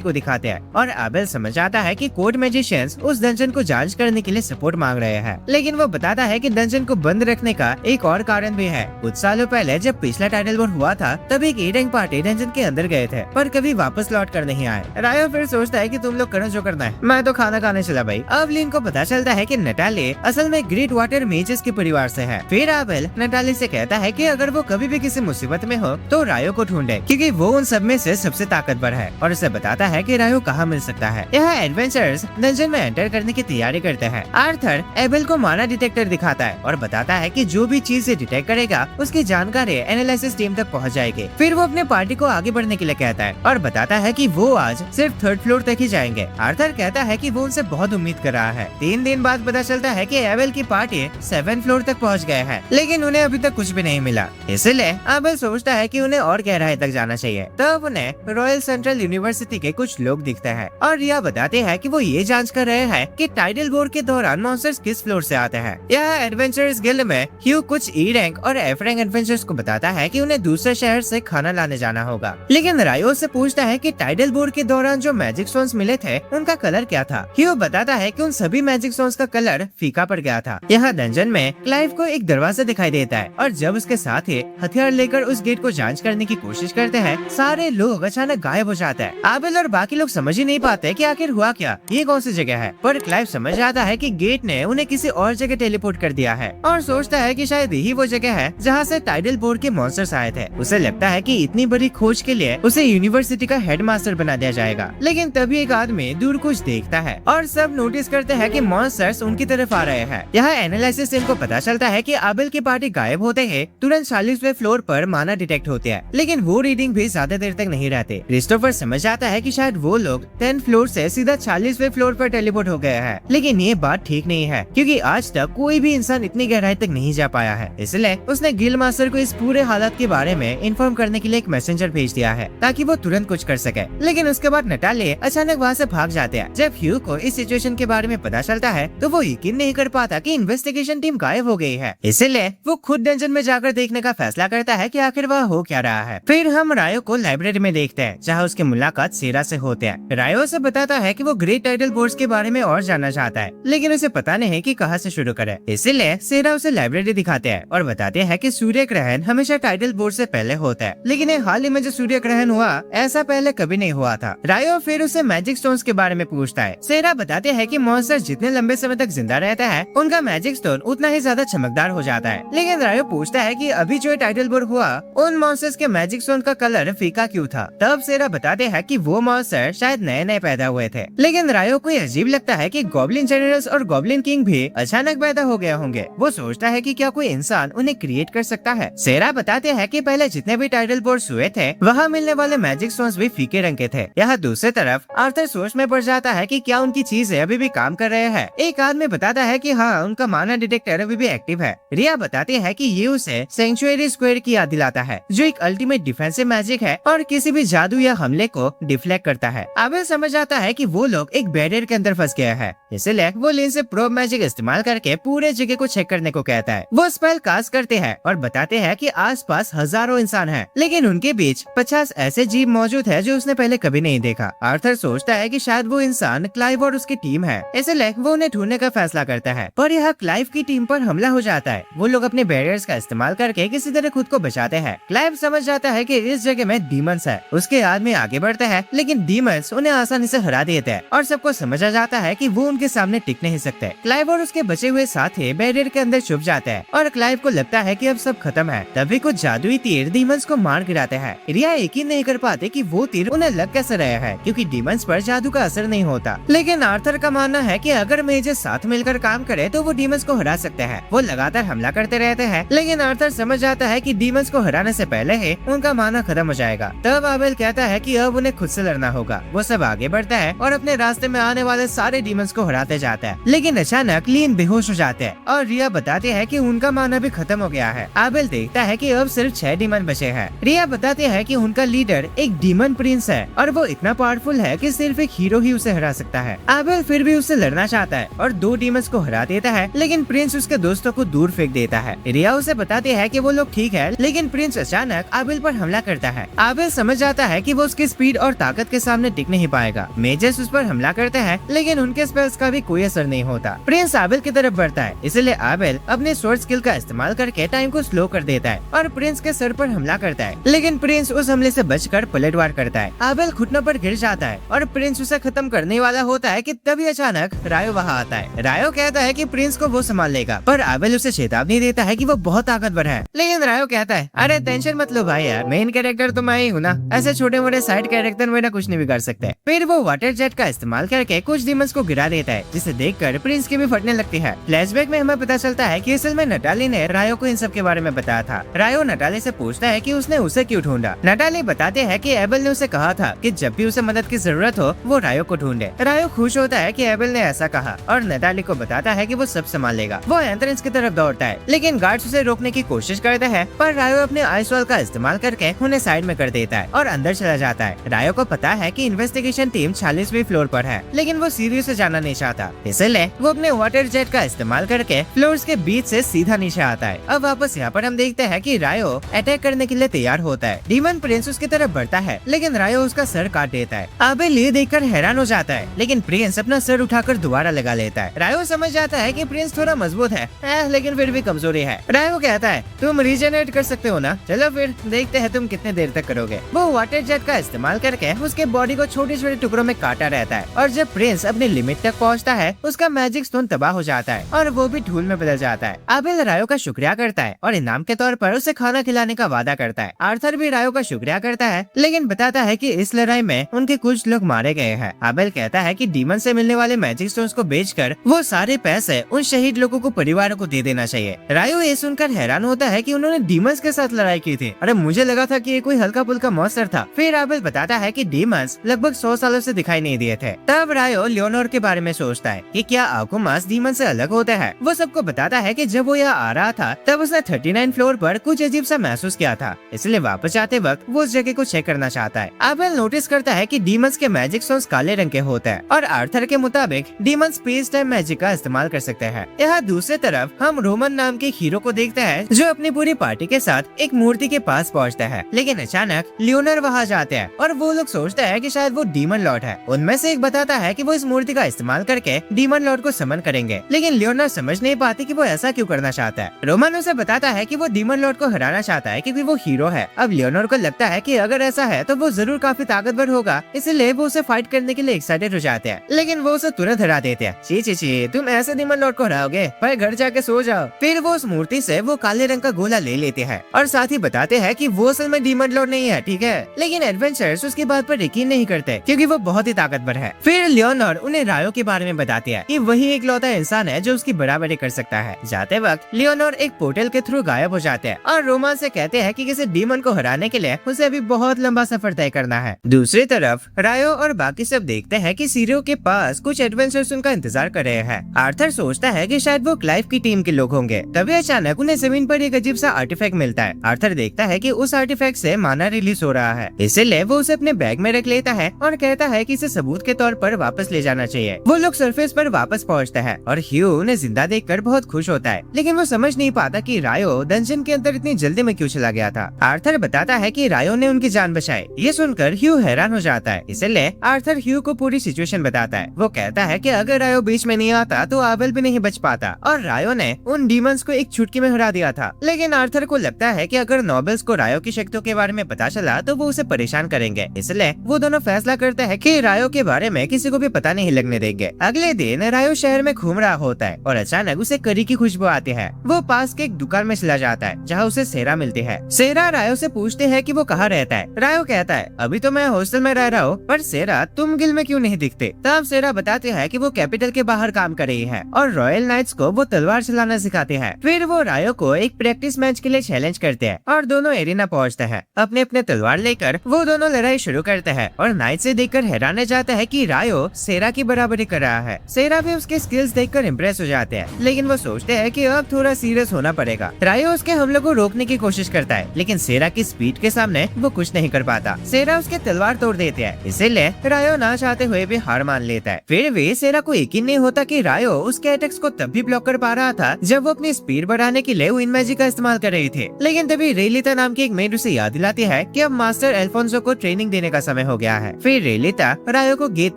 को दिखाते हैं और एबेल समझ आता है कि कोड मैजिशियंस उस डंजन को जांच करने के लिए सपोर्ट मांग रहे हैं। लेकिन वो बताता है कि डंजन को बंद रखने का एक और कारण भी है। कुछ सालों पहले जब पिछला टाइडल वॉर हुआ था, तब एक ए-रैंक पार्टी डंजन के अंदर गए थे, पर कभी वापस लौट कर नहीं आए। रायो फिर सोचता है कि तुम लोग करो जो करना है, मैं तो खाना खाने चला भाई। अब लिन को पता चलता है कि नटाली असल में ग्रेट वाटर मेजेस के परिवार से है। फिर एबेल नटाली से कहता है कि अगर वो कभी भी किसी मुसीबत में हो तो रायो को ढूंढे, क्योंकि वो उन सब में से सबसे ताकतवर है, और उसे बताता है कि रायो कहाँ मिल सकता है। यहाँ एडवेंचर्स डंजन में एंटर करने की तैयारी करते हैं। आर्थर एबेल को माना डिटेक्टर दिखाता है और बताता है कि जो भी चीज से डिटेक्ट करेगा उसकी जानकारी एनालिसिस टीम तक पहुंच जाएगी। फिर वो अपने पार्टी को आगे बढ़ने के लिए कहता है और बताता है कि वो आज सिर्फ 3rd फ्लोर तक ही जाएंगे। आर्थर कहता है कि वो उनसे बहुत उम्मीद कर रहा है। 3 दिन बाद पता चलता है कि एबेल की पार्टी 7th फ्लोर तक पहुंच गए हैं, लेकिन उन्हें अभी तक कुछ भी नहीं मिला। इसलिए एबेल सोचता है कि उन्हें और गहराई तक जाना चाहिए। तब उन्हें रॉयल सेंट्रल यूनिवर्सिटी के कुछ लोग दिखते हैं और यह बताते हैं कि वो ये जांच कर रहे हैं कि टाइडल वॉर के दौरान मॉन्स्टर्स किस फ्लोर से आते हैं। यह एडवेंचर्स गिल्ड में ह्यू कुछ ई-रैंक और एफ-रैंक एडवेंचर्स को बताता है कि उन्हें दूसरे शहर से खाना लाने जाना होगा। लेकिन रायो से पूछता है कि टाइडल वॉर के दौरान जो मैजिक स्टोन्स मिले थे उनका कलर क्या था। ह्यू बताता है कि उन सभी मैजिक स्टोन्स का कलर फीका पड़ गया था। यहाँ डंजन में क्लाइव को एक दरवाजा दिखाई देता है और जब उसके साथ ही हथियार लेकर उस गेट को जांच करने की कोशिश करते हैं, सारे लोग अचानक गायब हो जाते हैं। एबेल और बाकी लोग समझ ही नहीं पाते कि आखिर हुआ क्या, ये कौन सी जगह है। पर क्लाइव समझ आता है कि गेट ने उन्हें किसी और जगह टेलीपोर्ट कर दिया है और सोचता है कि शायद यही वो जगह है जहाँ से टाइडल बोर्ड के मॉन्स्टर्स आए थे। उसे लगता है कि इतनी बड़ी खोज के लिए उसे यूनिवर्सिटी का हेडमास्टर बना दिया जाएगा। लेकिन तभी एक आदमी दूर कुछ देखता है और सब नोटिस करते हैं कि मॉन्स्टर्स उनकी तरफ आ रहे हैं। यहाँ एनालिसिस टीम को पता चलता है कि एबेल की पार्टी गायब होते ही तुरंत 40वें फ्लोर पर माना डिटेक्ट होते हैं, लेकिन वो रीडिंग भी ज्यादा देर तक नहीं रहते। क्रिस्टोफर समझ आता है कि शायद वो लोग 10th फ्लोर से सीधा 40वें फ्लोर पर टेलीपोर्ट हो गए हैं, लेकिन ये बात ठीक नहीं है क्योंकि आज तक कोई भी इंसान इतनी गहराई तक नहीं जा पाया है। इसलिए उसने गिल मास्टर को इस पूरे हालत के बारे में इन्फॉर्म करने के लिए एक मैसेंजर भेज दिया है ताकि वो तुरंत कुछ कर सके। लेकिन उसके बाद नटाली अचानक वहाँ से भाग जाते हैं। जब ह्यू को इस सिचुएशन के बारे में पता चलता है तो वो यकीन नहीं कर पाता कि इन्वेस्टिगेशन टीम गायब हो गई है। इसलिए वो खुद डंजन में जाकर देखने का फैसला करता है कि आखिर वह हो क्या रहा है। फिर हम रायो को लाइब्रेरी में देखते हैं जहाँ उसकी मुलाकात सेरा से होते हैं। रायो से बताता है कि वो ग्रेट टाइडल बोर्ड्स के बारे में और जानना चाहता है, लेकिन उसे पता नहीं कि कहाँ से शुरू करे। इसलिए सेरा उसे लाइब्रेरी दिखाते हैं और बताते हैं कि सूर्य ग्रहण हमेशा टाइडल बोर्ड से पहले होता है, लेकिन हाल ही में जो सूर्य ग्रहण हुआ ऐसा पहले कभी नहीं हुआ था। रायो फिर उसे मैजिक स्टोन्स के बारे में पूछता है। सेरा बताते हैं कि मॉन्स्टर जितने लंबे समय तक जिंदा रहता है उनका मैजिक स्टोन उतना ही ज्यादा चमकदार हो जाता है। लेकिन रायो पूछता है कि अभी जो टाइडल बोर्ड हुआ उन मॉन्स्टर्स के मैजिक स्टोन का कलर फीका क्यों था। तब सेरा बताते हैं कि वो मॉन्स्टर शायद नए नए पैदा हुए थे। लेकिन रायो को अजीब लगता है कि गॉब्लिन जनरल्स और गॉब्लिन किंग भी अचानक पैदा हो गए होंगे। वो सोचता है कि क्या कोई इंसान उन्हें क्रिएट कर सकता है। सेरा बताते हैं कि पहले जितने भी टाइडल बोर्ड्स हुए थे वहाँ मिलने वाले मैजिक स्टोन्स भी फीके रंग के थे। यहाँ दूसरी तरफ आर्थर सोच में पड़ जाता है कि क्या उनकी चीजें अभी भी काम कर रहे हैं। एक आदमी बताता है कि हाँ, उनका माना डिटेक्टर अभी भी एक्टिव है। रिया बताते हैं कि ये उसे सेंचुरी स्क्वायर की याद दिलाता है, जो एक अल्टीमेट डिफेंसिव मैजिक है और किसी भी जादू या हमले को डिफ्लेक्ट करता है। एबेल समझ आता है कि वो लोग एक बैरियर के अंदर फंस गए हैं, इसलिए वो लिन से प्रोब मैजिक इस्तेमाल करके पूरे जगह को चेक करने को कहता है। वो स्पेल कास्ट करते हैं और बताते हैं कि आसपास हजारों इंसान हैं, लेकिन उनके बीच 50 ऐसे जीव मौजूद है जो उसने पहले कभी नहीं देखा। आर्थर सोचता है कि शायद वो इंसान क्लाइव और उसकी टीम है, इसलिए वो उन्हें ढूंढने का फैसला करता है। पर यहाँ क्लाइव की टीम पर हमला हो जाता है। वो लोग अपने बैरियर्स का इस्तेमाल करके किसी तरह खुद को बचाते हैं। क्लाइव समझ जाता है कि इस जगह में डीमंस है। उसके आदमी आगे बढ़ते हैं, लेकिन डीमंस उन्हें आसानी से हरा देते हैं और सबको समझ आ जाता है कि वो उनके सामने टिक नहीं सकते। क्लाइव और उसके बचे हुए साथी बैरियर के अंदर छुप जाते हैं और क्लाइव को लगता है कि अब सब खत्म है। तभी कुछ जादुई तीर डीमंस को मार गिराते हैं। रिया यकीन नहीं कर पाते कि वो तीर उन्हें लग कैसे रहा है, क्योंकि डीमंस पर जादू का असर नहीं होता। लेकिन आर्थर का मानना है कि अगर मेजेस साथ मिलकर काम करे तो वो डीमंस को हरा सकते हैं। वो लगातार हमला करते रहते हैं, लेकिन आर्थर समझ जाता है कि डीमंस को हराने से पहले ही उनका माना खत्म हो जाएगा। तब आबेल कहता है कि अब उन्हें खुद से लड़ना होगा। वो सब आगे बढ़ता है और अपने रास्ते में आने वाले सारे डीमंस को हराते जाता है। लेकिन अचानक लीन बेहोश हो जाते हैं और रिया बताते हैं कि उनका माना भी खत्म हो गया है। आबेल देखता है कि अब सिर्फ 6 डीमन बचे हैं। रिया बताते हैं कि उनका लीडर एक डीमन प्रिंस है और वो इतना पावरफुल है कि सिर्फ एक हीरो ही उसे हरा सकता है। आबेल फिर भी उससे लड़ना चाहता है और 2 डीमंस को हरा देता है, लेकिन प्रिंस उसके दोस्तों को दूर फेंक देता है। रिया उसे बताती है कि वो लोग ठीक है, लेकिन प्रिंस अचानक आबेल पर हमला करता है। आबेल समझ जाता है कि वो उसकी स्पीड और ताकत के सामने टिक नहीं पाएगा। मेजर्स उस पर हमला करते हैं, लेकिन उनके स्पेल्स का भी कोई असर नहीं होता। प्रिंस आबेल की तरफ बढ़ता है, इसलिए आबेल अपने स्वॉर्ड स्किल का इस्तेमाल करके टाइम को स्लो कर देता है और प्रिंस के सर पर हमला करता है। लेकिन प्रिंस उस हमले से बचकर पलटवार करता है। आबेल घुटनों पर गिर जाता है और प्रिंस उसे खत्म करने वाला होता है कि तभी अचानक रायो वहाँ आता है। रायो कहता है कि प्रिंस को वो संभाल लेगा, पर आबेल उसे चेतावनी देता है कि वो बहुत ताकतवर है। लेकिन रायो कहता है, अरे टेंशन मत लो भाई यार, मेन कैरेक्टर तो मैं ही हूँ ना, ऐसे छोटे मोटे साइड कैरेक्टर मेरा कुछ नहीं बिगाड़ सकते। फिर वो वाटर जेट का इस्तेमाल करके कुछ डीमंस को गिरा देता है, जिसे देखकर प्रिंस की भी फटने लगती है। फ्लैशबैक में हमें पता चलता है कि असल में नटाली ने रायो को इन सब के बारे में बताया था। रायो नटाली से पूछता है कि उसने उसे क्यों ढूंढा। नटाली बताते हैं कि एबेल ने उसे कहा था कि जब भी उसे मदद की जरूरत हो वो रायो को ढूंढे। रायो खुश होता है कि एबेल ने ऐसा कहा और नटाली को बताता है कि वो सब संभाल लेगा। वो एंट्रेंस की तरफ दौड़ता है, लेकिन गार्ड्स उसे रोकने की कोशिश करते हैं, पर रायो अपने आइस वॉल का इस्तेमाल करके उन्हें साइड में कर देता है और अंदर चला जाता है। रायो को पता है कि इन्वेस्टिगेशन टीम 46वीं फ्लोर पर है, लेकिन वो सीढ़ियों से जाना नहीं चाहता, इसलिए वो अपने वाटर जेट का इस्तेमाल करके फ्लोर्स के बीच से सीधा नीचे आता है। अब वापस यहाँ पर हम देखते हैं कि रायो अटैक करने के लिए तैयार होता है। डीमन प्रिंस उसकी तरफ बढ़ता है, लेकिन रायो उसका सर काट देता है। आबेल ये देखकर हैरान हो जाता है, लेकिन प्रिंस अपना सर उठाकर दोबारा लगा लेता है। रायो समझ जाता है कि प्रिंस थोड़ा मजबूत है, लेकिन फिर भी कमजोरी है। रायो कहता है, तुम रीजनरेट कर सकते हो ना, चलो फिर देखते हैं तुम कितने देर तक करोगे। वो वाटर जेट का इस्तेमाल करके उसके बॉडी को छोटे छोटे टुकड़ों में काटा रहता है और जब प्रिंस अपनी लिमिट तक पहुंचता है उसका मैजिक स्टोन तबाह हो जाता है और वो भी धूल में बदल जाता है। आबेल रायो का शुक्रिया करता है और इनाम के तौर पर उसे खाना खिलाने का वादा करता है। आर्थर भी रायो का शुक्रिया करता है, लेकिन बताता है कि इस लड़ाई में उनके कुछ लोग मारे गए हैं। आबेल कहता है कि डीमन से मिलने वाले मैजिक स्टोन्स को बेचकर वो सारे पैसे उन शहीद लोगों को परिवारों को दे देना चाहिए। रायो ये सुनकर हैरान होता है कि उन्होंने डीमंस के साथ लड़ाई की थी। अरे मुझे लगा था कि ये कोई हल्का फुल्का मॉन्स्टर था। फिर आबेल बताता है कि डीमंस लगभग 100 सालों से दिखाई नहीं दिए थे। तब रायो लियोनोर के बारे में सोचता है कि क्या आकुमास डीमन से अलग होता है। वो सबको बताता है कि जब वो यहाँ आ रहा था तब उसने 39 फ्लोर पर कुछ अजीब सा महसूस किया था, इसलिए वापस आते वक्त वो उस जगह को चेक करना चाहता है। आबेल नोटिस करता है कि डीमंस के मैजिक स्टोन्स काले रंग के होते हैं और आर्थर के मुताबिक डीमंस स्पेस टाइम मैजिक का इस्तेमाल कर सकते हैं। यहाँ दूसरी तरफ हम रोमन नाम के हीरो को देखते हैं जो अपनी पूरी पार्टी के साथ एक मूर्ति के पास पहुँचता है, लेकिन अचानक लियोनर वहाँ जाते हैं और वो लोग सोचते हैं कि शायद वो डीमन लॉर्ड है। उनमें से एक बताता है कि वो इस मूर्ति का इस्तेमाल करके डीमन लॉर्ड को समन करेंगे, लेकिन लियोनर समझ नहीं पाती कि वो ऐसा क्यों करना चाहता है। रोमन उसे बताता है कि वो डीमन लॉर्ड को हराना चाहता है क्योंकि वो हीरो है। अब लियोनर को लगता है कि अगर ऐसा है तो वो जरूर काफी ताकतवर होगा, इसलिए वो उसे फाइट करने के लिए एक्साइटेड हो जाते हैं, लेकिन वो उसे तुरंत हरा देते हैं। ची ची ची, तुम ऐसे डीमन लॉर्ड को हराओगे, भाई घर जाके सो जाओ। फिर वो उस मूर्ति से वो काले रंग का गोला ले लेते हैं और साथ ही बताते हैं कि वो असल में डीमन लॉर्ड नहीं है, ठीक है, लेकिन एडवेंचर्स उसकी बात पर यकीन नहीं करते क्योंकि वो बहुत ही ताकतवर है। फिर लियोनर उन्हें रायो के बारे में बताते हैं कि वही एक लौता इंसान है जो उसकी बराबरी कर सकता है। जाते वक्त लियोनर एक पोर्टल के थ्रू गायब हो जाते हैं और रोमन से कहते हैं कि किसी डीमन को हराने के लिए उसे अभी बहुत लंबा सफर तय करना है। दूसरी तरफ रायो और बाकी सब देखते हैं कि सीरियो के पास कुछ एडवेंचर्स उनका इंतजार कर रहे हैं। आर्थर सोचता है कि शायद वो क्लाइव की टीम के लोग होंगे। तभी अचानक उन्हें जमीन पर एक अजीब सा आर्टिफैक्ट मिलता है। आर्थर देखता है कि उस आर्टिफैक्ट से माना रिलीज हो रहा है, इसीलिए वो उसे अपने बैग में रख लेता है और कहता है कि इसे सबूत के तौर पर वापस ले जाना चाहिए। वो लोग सरफेस पर वापस पहुँचते हैं और ह्यू उन्हें जिंदा देखकर बहुत खुश होता है, लेकिन वो समझ नहीं पाता कि रायो डंजन के अंदर इतनी जल्दी में क्यों चला गया था। आर्थर बताते बताता है कि रायो ने उनकी जान बचाई। ये सुनकर ह्यू हैरान हो जाता है, इसलिए आर्थर ह्यू को पूरी सिचुएशन बताता है। वो कहता है कि अगर रायो बीच में नहीं आता तो आबेल भी नहीं बच पाता और रायो ने उन डीमंस को एक चुटकी में हरा दिया था। लेकिन आर्थर को लगता है कि अगर नोबल्स को रायो की शक्तियों के बारे में पता चला तो वो उसे परेशान करेंगे, इसलिए वो दोनों फैसला करते हैं कि रायो के बारे में किसी को भी पता नहीं लगने देंगे। अगले दिन रायो शहर में घूम रहा होता है और अचानक उसे करी की खुशबू आती है। वो पास के एक दुकान में चला जाता है जहाँ उसे सेरा मिलती है। सेरा रायो से पूछते है कि वो कहाँ रहता है। रायो कहता है अभी तो मैं हॉस्टल में रह रहा हूँ, पर सेरा तुम गिल में क्यों नहीं दिखते। तब सेरा बताते है कि वो कैपिटल के बाहर काम कर रही है और रॉयल नाइट्स को वो तलवार चलाना सिखाते हैं। फिर वो रायो को एक प्रैक्टिस मैच के लिए चैलेंज करते हैं और दोनों एरिना पहुँचते हैं। अपने अपने तलवार लेकर वो दोनों लड़ाई शुरू करते हैं और नाइट से देखकर हैरान रह जाता है कि रायो सेरा की बराबरी कर रहा है। सेरा भी उसके स्किल्स देखकर इम्प्रेस हो जाते हैं, लेकिन वो सोचते हैं कि अब थोड़ा सीरियस होना पड़ेगा। रायो उसके हमले को रोकने की कोशिश करता है, लेकिन सेरा की स्पीड के सामने वो कुछ नहीं कर पाता। सेरा उसके तलवार तोड़ देते हैं, इसीलिए रायो ना चाहते हुए भी हार मान लेता है। फिर भी सेरा को यकीन नहीं होता कि रायो उसके अटैक्स को तब भी ब्लॉक कर पा रहा था जब वो अपनी स्पीड बढ़ाने के लिए विंड मैजिक का इस्तेमाल कर रही थी। लेकिन तभी रेलिता नाम की एक मेड उसे याद दिलाती है कि अब मास्टर एल्फोंसो को ट्रेनिंग देने का समय हो गया है। फिर रेलिता रायो को गेट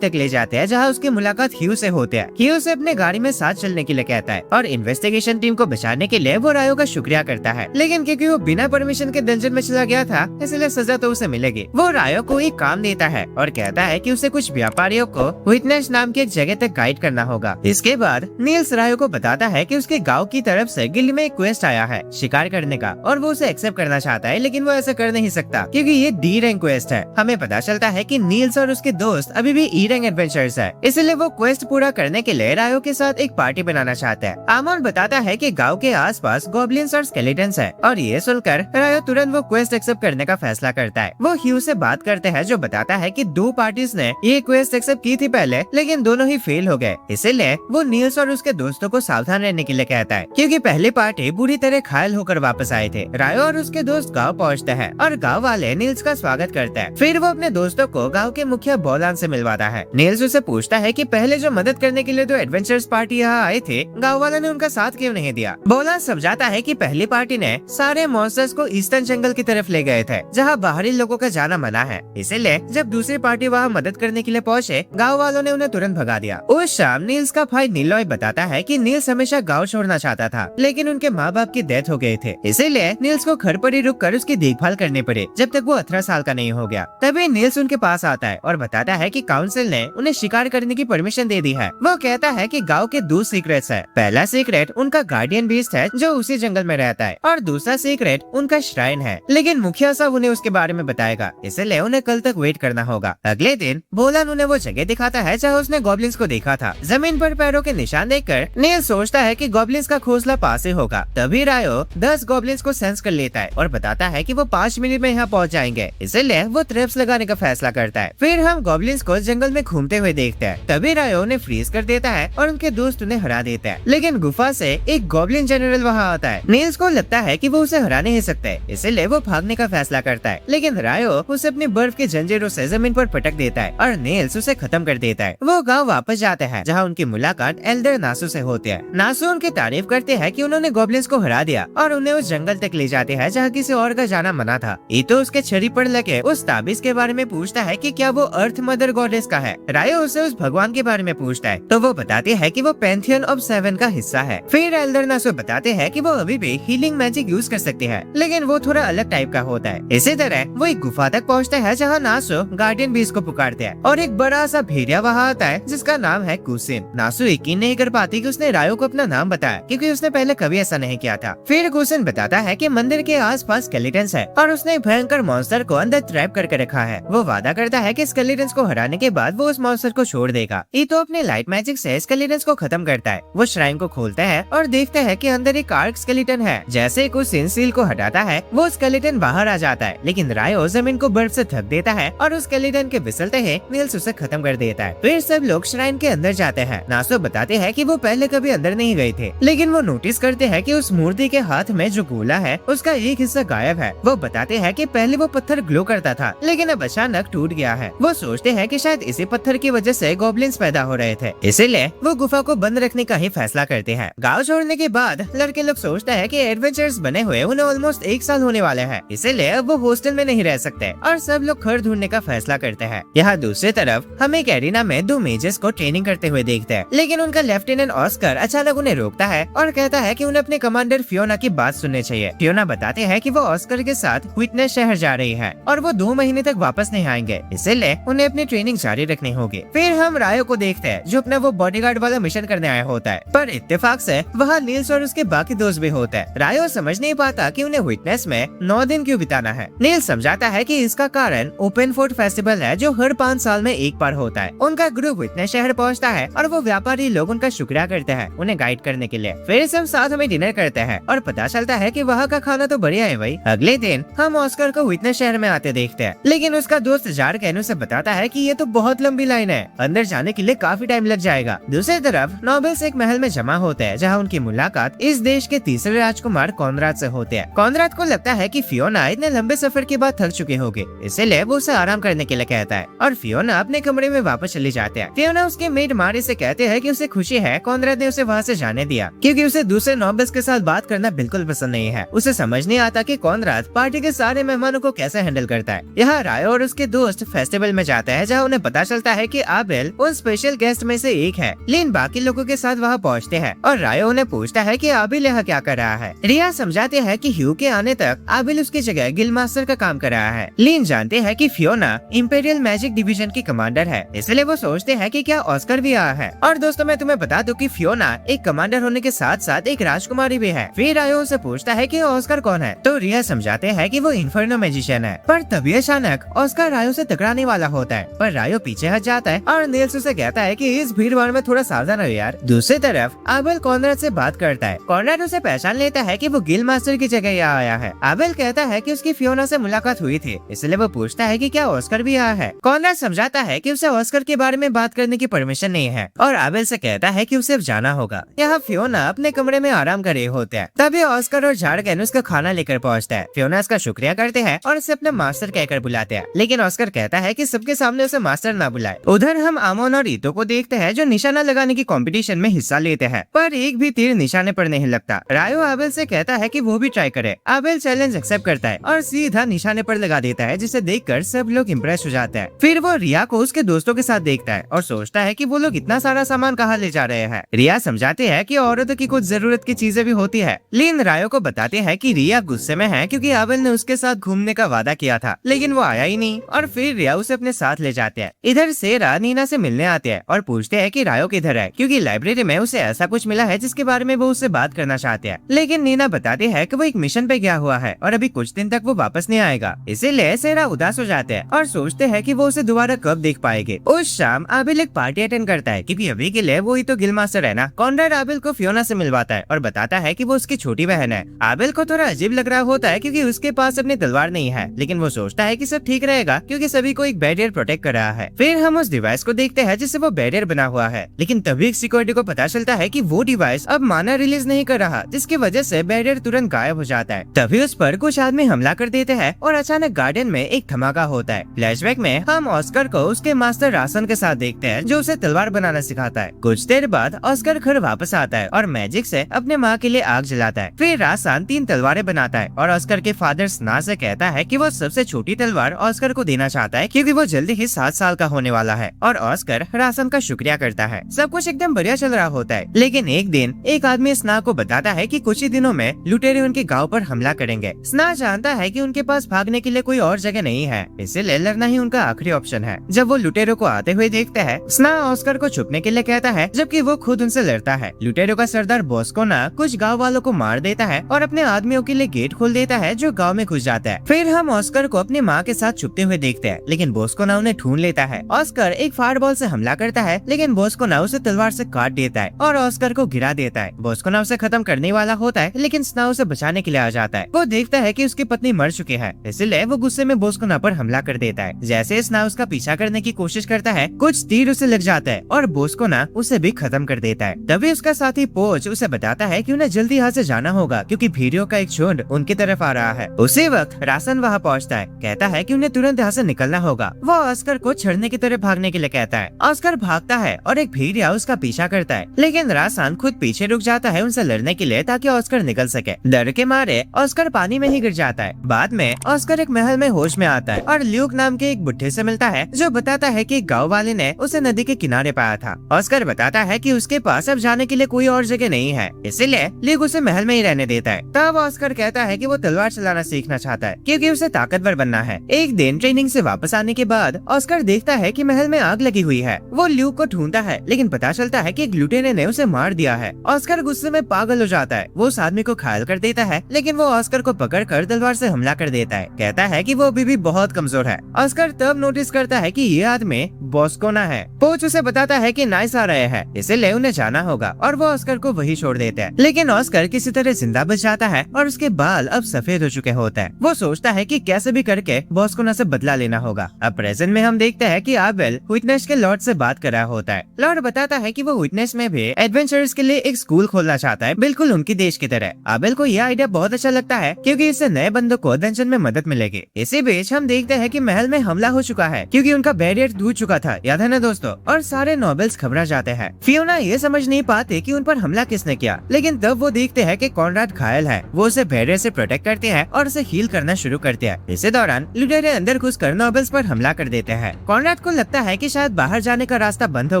तक ले जाते हैं जहाँ उसकी मुलाकात ह्यू से होते हैं। ह्यू से अपने गाड़ी में साथ चलने के लिए कहता है और इन्वेस्टिगेशन टीम को बचाने के लिए वो रायो का शुक्रिया करता है। लेकिन क्योंकि वो बिना परमिशन के डंजन में चला गया था, इसलिए सजा तो उसे मिलेगी। वो रायो को एक काम देता है और कहता है कि उसे कुछ व्यापारियों को विटनेस नाम की एक जगह तक गाइड करना होगा। इसके बाद नील्स रायो को बताता है कि उसके गांव की तरफ से गिल्ड में एक क्वेस्ट आया है शिकार करने का और वो उसे एक्सेप्ट करना चाहता है, लेकिन वो ऐसा कर नहीं सकता क्योंकि ये डी रैंक क्वेस्ट है। हमें पता चलता है कि नील्स और उसके दोस्त अभी भी ई रैंक एडवेंचर्स है, इसलिए वो क्वेस्ट पूरा करने के लिए रायो के साथ एक पार्टी बनाना चाहता है। आमोन बताता है कि गांव के आसपास गॉब्लिन्स और स्केलेटन्स है और ये सुनकर रायो तुरंत वो क्वेस्ट एक्सेप्ट करने का फैसला करता है। वो ह्यू से बात करते हैं जो बताता है कि दो पार्टीज ने ये क्वेस्ट एक्सेप्ट की थी पहले, लेकिन दोनों ही फेल हो गए। इसीलिए वो नील्स और उसके दोस्तों को सावधान रहने के लिए कहता है क्योंकि पहली पार्टी बुरी तरह घायल होकर वापस आए थे। रायो और उसके दोस्त गाँव पहुँचते हैं और गाँव वाले नील्स का स्वागत करते हैं। फिर वो अपने दोस्तों को गाँव के मुखिया बोलान से मिलवाता है। नील्स उसे पूछता है कि पहले जो मदद करने के लिए दो एडवेंचर्स पार्टी यहाँ आए थे, गाँव वालों ने उनका साथ क्यों नहीं दिया। बोलान समझाता है कि पहली पार्टी ने सारे मॉन्स्टर्स को ईस्टर्न जंगल की तरफ ले गए थे जहाँ बाहरी लोगों का जाना मना है, इसीलिए जब दूसरी पार्टी वहाँ मदद करने के लिए पहुँचे, गाँव वालों ने उन्हें तुरंत भगा दिया। उस शाम नील्स का भाई नीलॉय बताता है कि नील्स हमेशा गाँव छोड़ना चाहता था, लेकिन उनके माँ बाप की डेथ हो गए थे, इसीलिए नील्स को घर पर ही रुक कर उसकी देखभाल करनी पड़ी जब तक वो 18 साल का नहीं हो गया। तभी नील्स उनके पास आता है और बताता है कि काउंसिल ने उन्हें शिकार करने की परमिशन दे दी है। वो कहता है कि गांव के दो सीक्रेट्स है। पहला सीक्रेट उनका गार्डियन बीस्ट है जो उसी जंगल में रहता है और दूसरा सीक्रेट उनका श्राइन है, लेकिन मुखिया साहब उन्हें उसके बारे में बताएगा, इसलिए उन्हें कल तक वेट करना होगा। अगले दिन बोलान उन्हें वो जगह दिखाता है जहाँ उसने गॉब्लिन्स को देखा था। जमीन पर पैरों के निशान देखकर नील सोचता है कि गॉब्लिन्स का घोंसला पास ही होगा। तभी रायो 10 गॉब्लिन्स को सेंस कर लेता है और बताता है कि वो 5 मिनट में यहाँ पहुँच जाएंगे, इसलिए वो ट्रैप्स लगाने का फैसला करता है। फिर हम गॉब्लिन्स को जंगल में घूमते हुए देखते हैं। तभी रायो उन्हें फ्रीज कर देता है और उनके दोस्त उन्हें हरा देते हैं, लेकिन गुफा से एक गॉब्लिन जनरल वहाँ आता है। नील्स को लगता है कि वो उसे हरा नहीं सकते, इसलिए वो भागने का फैसला करता है, लेकिन रायो उसे अपनी बर्फ के जंजीरों से जमीन पर पटक देता है और नील्स उसे खत्म कर देता है। वो गाँव वापस जाते हैं जहाँ उनकी मुलाकात एल्डर नासू से होती है। नासू उनकी तारीफ करते हैं कि उन्होंने गॉब्लिन्स को हरा दिया और उन्हें उस जंगल तक ले जाते हैं जहाँ किसी और का जाना मना था। ईतो उसके छड़ी पर लगे उस ताबीज के बारे में पूछता है कि क्या वो अर्थ मदर गॉडेस का है। रायो उसे उस भगवान के बारे में पूछता है तो वो बताती है कि वो पैंथियन ऑफ 7 का हिस्सा है। फिर एल्डर नासू बताते हैं कि वो अभी भी हीलिंग मैजिक यूज कर सकती है, लेकिन वो थोड़ा अलग टाइप का होता है। इसी तरह वो एक गुफा तक पहुँचते हैं जहाँ नासू गार्डियन बीस्ट को पुकारते हैं और एक बड़ा सा भेड़िया वहाँ आता है जिसका नाम है कुसिन। नासू यकीन नहीं कर पाती कि उसने रायो को अपना नाम बताया क्योंकि उसने पहले कभी ऐसा नहीं किया था। फिर कुसिन बताता है कि मंदिर के आसपास स्केलेटन्स है और उसने एक भयंकर मॉन्स्टर को अंदर ट्रैप करके रखा है। वो वादा करता है कि स्केलेटन्स को हराने के बाद वो उस मॉन्स्टर को छोड़ देगा। ईतो अपने लाइट मैजिक से स्केलेटन्स को खत्म करता है। वो श्राइन को खोलता है और देखते हैं कि अंदर एक आर्क स्केलेटन है। जैसे ही कुसिन सील को हटाता है वो स्केलेटन बाहर आ जाता है, लेकिन रायो जमीन को बर्फ से ढक देता है और उस स्केलेटन के फिसलते ही नील्स उसे खत्म कर देता है। फिर सब लोग श्राइन के अंदर जाते हैं। नासो बताते हैं कि वो पहले कभी अंदर नहीं गए थे, लेकिन वो नोटिस करते हैं कि उस मूर्ति के हाथ में जो गोला है उसका एक हिस्सा गायब है। वो बताते हैं कि पहले वो पत्थर ग्लो करता था, लेकिन अब अचानक टूट गया है। वो सोचते हैं कि शायद इसी पत्थर की वजह से गॉब्लिन्स पैदा हो रहे थे, इसीलिए वो गुफा को बंद रखने का ही फैसला करते हैं। गाँव छोड़ने के बाद लड़के लोग सोचते हैं कि एडवेंचर्स बने हुए उन्हें ऑलमोस्ट 1 साल होने वाले हैं, इसीलिए अब वो हॉस्टल में नहीं रह सकते और सब लोग घर ढूंढने का फैसला करते हैं। यहाँ दूसरी तरफ हम एक एरिना में दो मेजर्स को ट्रेनिंग करते हुए देखते हैं, लेकिन उनका लेफ्टिनेंट ऑस्कर अचानक उन्हें रोकता है और कहता है कि उन्हें अपने कमांडर फियोना की बात सुननी चाहिए। फियोना बताते हैं कि वो ऑस्कर के साथ विटनेस शहर जा रही है और वो 2 महीने तक वापस नहीं आएंगे, इसलिए उन्हें अपनी ट्रेनिंग जारी रखनी होगी। फिर हम रायो को देखते हैं जो अपना वो बॉडीगार्ड वाला मिशन करने आया होता है, पर इत्तेफाक से वहाँ नील्स और उसके बाकी दोस्त भी होते हैं। रायो समझ नहीं पाता कि उन्हें विटनेस में 9 दिन क्यों बिताना है। नील्स समझाता है कि इसका कारण ओपन फोर्ट फेस्टिवल है जो हर 5 साल में एक बार होता है। उनका ग्रुप विटनेस शहर पहुँचता है और वो व्यापारी लोग उनका शुक्रिया करते हैं उन्हें गाइड करने के लिए। फिर सब साथ में डिनर करते हैं और पता चलता है कि वहाँ का खाना तो बढ़िया है भाई। अगले दिन हम ऑस्कर को विटनेस शहर में आते देखते हैं, लेकिन उसका दोस्त जार कैनो से बताता है कि ये तो बहुत लंबी लाइन है, अंदर जाने के लिए काफी टाइम लग जाएगा। दूसरी तरफ नोबल्स एक महल में जमा होते हैं जहाँ उनकी मुलाकात इस देश के तीसरे राजकुमार कॉनराड से होते हैं। कॉनराड को लगता है कि फियोना इतने लंबे सफर के बाद थक चुके होंगे, इसीलिए वो उसे आराम करने के लिए कहता है और फियोना अपने कमरे में वापस चली जाते हैं। फियोना उसके मेड मारी से कहते हैं कि उसे खुशी है कॉनराड ने उसे वहाँ से जाने दिया, क्योंकि उसे दूसरे नोबल्स के साथ बात करना बिल्कुल पसंद नहीं है। उसे समझ नहीं आता कि कॉनराड पार्टी के सारे मेहमानों को कैसे हैंडल करता है। यहाँ रायो और उसके दोस्त फेस्टिवल में जाते हैं जहाँ उन्हें पता चलता है कि आबेल उन स्पेशल गेस्ट में से एक है। लिन बाकी लोगों के साथ वहाँ पहुँचते हैं और रायो उन्हें पूछता है कि आबेल यहाँ क्या कर रहा है। रिया समझाते हैं कि ह्यू के आने तक आबेल उसकी जगह गिल्ड मास्टर का काम कर रहा है। लिन जानते हैं कि फियोना इंपीरियल मैजिक डिवीजन की कमांडर है, इसलिए वो सोचते हैं कि क्या ऑस्कर भी आया है। और दोस्तों मैं तुम्हें बता दूं कि फियोना एक कमांडर होने के साथ साथ एक राजकुमारी भी है। फिर रायो से पूछता है कि ऑस्कर कौन है, तो रिया समझाते हैं कि वो इन्फर्नो मैजिशियन है। पर तभी अचानक ऑस्कर रायो से टकराने वाला होता है, पर रायो पीछे हट जाता है और नील्स उसे कहता है कि इस भीड़ भाड़ में थोड़ा सावधान रहो यार। दूसरी तरफ आबेल कॉनराड से बात करता है। कॉनराड उसे पहचान लेता है कि वो गिल्ड मास्टर की जगह यहाँ आया है। आबेल कहता है कि उसकी फियोना से मुलाकात हुई थी, इसलिए वो पूछता है कि क्या ऑस्कर भी आया है। कॉनराड समझाता है कि उसे ऑस्कर के बारे में बात करने की परमिशन नहीं है और आबेल से कहता है कि उसे अब जाना होगा। यहाँ फियोना अपने कमरे में आराम कर रहे होते हैं, तभी ऑस्कर और जार्गन उसका खाना लेकर पहुँचता है। फियोना उसका शुक्रिया करते हैं और उसे अपने मास्टर कहकर बुलाते हैं, लेकिन ऑस्कर कहता है कि सबके सामने उसे मास्टर ना बुलाए। उधर हम आमोन और ईतो को देखते हैं जो निशाना लगाने की कंपटीशन में हिस्सा लेते हैं, पर एक भी तीर निशाने पर नहीं लगता। रायो आबेल से कहता है कि वो भी ट्राई करे। आबेल चैलेंज एक्सेप्ट करता है और सीधा निशाने पर लगा देता है, जिसे देखकर सब लोग इम्प्रेस हो जाते हैं। फिर वो रिया को उसके दोस्तों के साथ देखता है और सोचता है कि वो लोग इतना सारा सामान कहाँ ले जा रहे हैं। रिया समझाते हैं कि औरतों की कुछ जरूरत की चीजें भी होती है। लिन रायो को बताते हैं कि रिया गुस्से में है क्योंकि आबेल ने उसके साथ घूमने का वादा किया था, लेकिन वो आया ही नहीं और फिर रिया उसे अपने साथ ले जाते हैं। इधर सेरा नीना से मिलने आते हैं और पूछते हैं कि रायो किधर है, क्योंकि लाइब्रेरी में उसे ऐसा कुछ मिला है जिसके बारे में वो उससे बात करना चाहते हैं। लेकिन नीना बताती है कि वो एक मिशन पे गया हुआ है और अभी कुछ दिन तक वो वापस नहीं आएगा। इसीलिए सेरा उदास हो जाते हैं और सोचते हैं कि वो उसे दोबारा कब देख पाएंगे। उस शाम आबिल एक पार्टी अटेंड करता है क्योंकि अभी के लिए वो ही तो गिल्ड मास्टर है ना। कॉनराड आबिल को फियोना से मिलवाता है और बताता है कि वो उसकी छोटी बहन है। आबिल को थोड़ा अजीब लग रहा होता है क्योंकि उसके पास अपनी तलवार नहीं है, लेकिन वो सोचता है कि सब ठीक रहेगा क्योंकि सभी को एक बैरियर प्रोटेक्ट कर रहा है। फिर हम उस डिवाइस को देखते हैं जिससे वो बैरियर बना हुआ है, लेकिन तभी सिक्योरिटी को पता चलता है कि वो डिवाइस अब माना रिलीज नहीं कर रहा, जिसकी वजह से बैरियर तुरंत गायब हो जाता है। तभी उस पर कुछ आदमी हमला कर देते हैं और अचानक गार्डन में एक धमाका होता है। फ्लैशबैक में हम ऑस्कर को उसके मास्टर रासन के साथ देखते हैं जो उसे तलवार बनाना सिखाता है। कुछ देर बाद ऑस्कर घर वापस आता है और मैजिक से अपने माँ के लिए आग जलाता है। फिर रासन 3 तलवारें बनाता है और ऑस्कर के फादर स्ना से कहता है कि वो सबसे छोटी तलवार ऑस्कर को देना चाहता है क्योंकि वो जल्दी ही 7 साल का होने वाला है। और ऑस्कर रासन का शुक्रिया करता है। सब कुछ एकदम बढ़िया चल रहा होता है, लेकिन एक दिन एक आदमी स्ना को बताता है कि कुछ ही दिनों में लुटेरे उनके गाँव पर हमला करेंगे। स्ना जानता है कि उनके पास भागने के लिए कोई और जगह नहीं है, इसलिए लड़ना ही उनका आखिरी ऑप्शन है। जब वो लुटेरों को आते हुए देखते हैं, स्ना ऑस्कर को छुपने के लिए कहता है, जबकि वो खुद उनसे लड़ता है। लुटेरों का सरदार बोस्कोना कुछ गांव वालों को मार देता है और अपने आदमियों के लिए गेट खोल देता है जो गांव में घुस जाता है। फिर हम ऑस्कर को अपनी माँ के साथ छुपते हुए देखते हैं, लेकिन बोस्कोना उन्हें ढूंढ लेता है। ऑस्कर एक फायरबॉल से हमला करता है, लेकिन बोस्कोना उसे तलवार से काट देता है और ऑस्कर को गिरा देता है। बोस्कोना उसे खत्म करने वाला होता है, लेकिन स्ना उसे बचाने के लिए आ जाता है। वो देखता है कि उसकी पत्नी मर चुकी है, इसलिए वो गुस्से में बोस्कोना पर हमला कर देता है। जैसे स्ना उसका पीछा करने की कोशिश करता है, कुछ तीर उसे लग जाता है और बोस्कोना उसे भी खत्म कर देता है। तभी उसका साथी पोच उसे बताता है कि उन्हें जल्दी यहाँ से जाना होगा क्योंकि भीड़ियों का एक झुंड उनकी तरफ आ रहा है। उसी वक्त रासन वहाँ पहुँचता है, कहता है कि उन्हें तुरंत यहाँ से निकलना होगा। वो ऑस्कर को छड़ने की तरफ भागने के लिए कहता है। ऑस्कर भागता है और एक भेड़िया उसका पीछा करता है, लेकिन रासन खुद पीछे रुक जाता है उनसे लड़ने के लिए ताकि ऑस्कर निकल सके। डर के मारे ऑस्कर पानी में ही गिर जाता है। बाद में ऑस्कर एक महल में होश में आता है और ल्यूक नाम के एक बुढ़े से मिलता है जो बताता है कि गांव वाले ने उसे नदी के किनारे पाया था। ऑस्कर बताता है कि उसके पास अब जाने के लिए कोई और जगह नहीं है, इसीलिए ल्यूक उसे महल में ही रहने देता है। तब ऑस्कर कहता है कि वो तलवार चलाना सीखना चाहता है क्योंकि उसे ताकतवर बनना है। एक दिन ट्रेनिंग से वापस आने के बाद ऑस्कर देखता है कि महल में आग लगी हुई है। वो ल्यूक को ढूंढता है लेकिन पता चलता है कि एक लुटेरे ने उसे मार दिया है। ऑस्कर गुस्से में पागल हो जाता है। वो उस आदमी को घायल कर देता है लेकिन वो ऑस्कर को पकड़कर तलवार से हमला कर देता है। कहता है कि वो अभी भी बहुत कमजोर है। ऑस्कर तब नोटिस करता है कि ये आदमी बॉस्कोना है। पोच उसे बताता है कि नाइस आ रहे हैं, इसीलिए उन्हें जाना होगा और वो ऑस्कर को वही छोड़ देते हैं। लेकिन ऑस्कर किसी तरह जिंदा बच जाता है और उसके बाल अब सफेद हो चुके होते हैं। वो सोचता है कि कैसे भी करके बॉस्कोना से बदला लेना होगा। अब प्रेजेंट में हम देखते हैं कि आबेल विटनेस के लॉर्ड से बात कर रहा होता है। लॉर्ड बताता है कि वो विटनेस में भी एडवेंचर्स के लिए एक स्कूल खोलना चाहता है, बिल्कुल उनकी देश की तरह। आबेल को यह आइडिया बहुत अच्छा लगता है क्योंकि इससे नए बंदों को एडवेंचर में मदद मिलेगी। इसी बीच हम देखते हैं कि महल में हमला हो चुका है क्योंकि उनका बैरियर टूट चुका था, याद है ना दोस्तों, और सारे नोबल्स घबरा जाते हैं। फियोना ये समझ नहीं पाते कि उन पर हमला किसने किया, लेकिन तब वो देखते हैं कि कॉनराड घायल है। वो उसे बैरियर से प्रोटेक्ट करते हैं और उसे हील करना शुरू करते हैं। इसी दौरान लुटेरे अंदर घुसकर नोबल्स पर हमला कर देते हैं। कॉनराड को लगता है कि शायद बाहर जाने का रास्ता बंद हो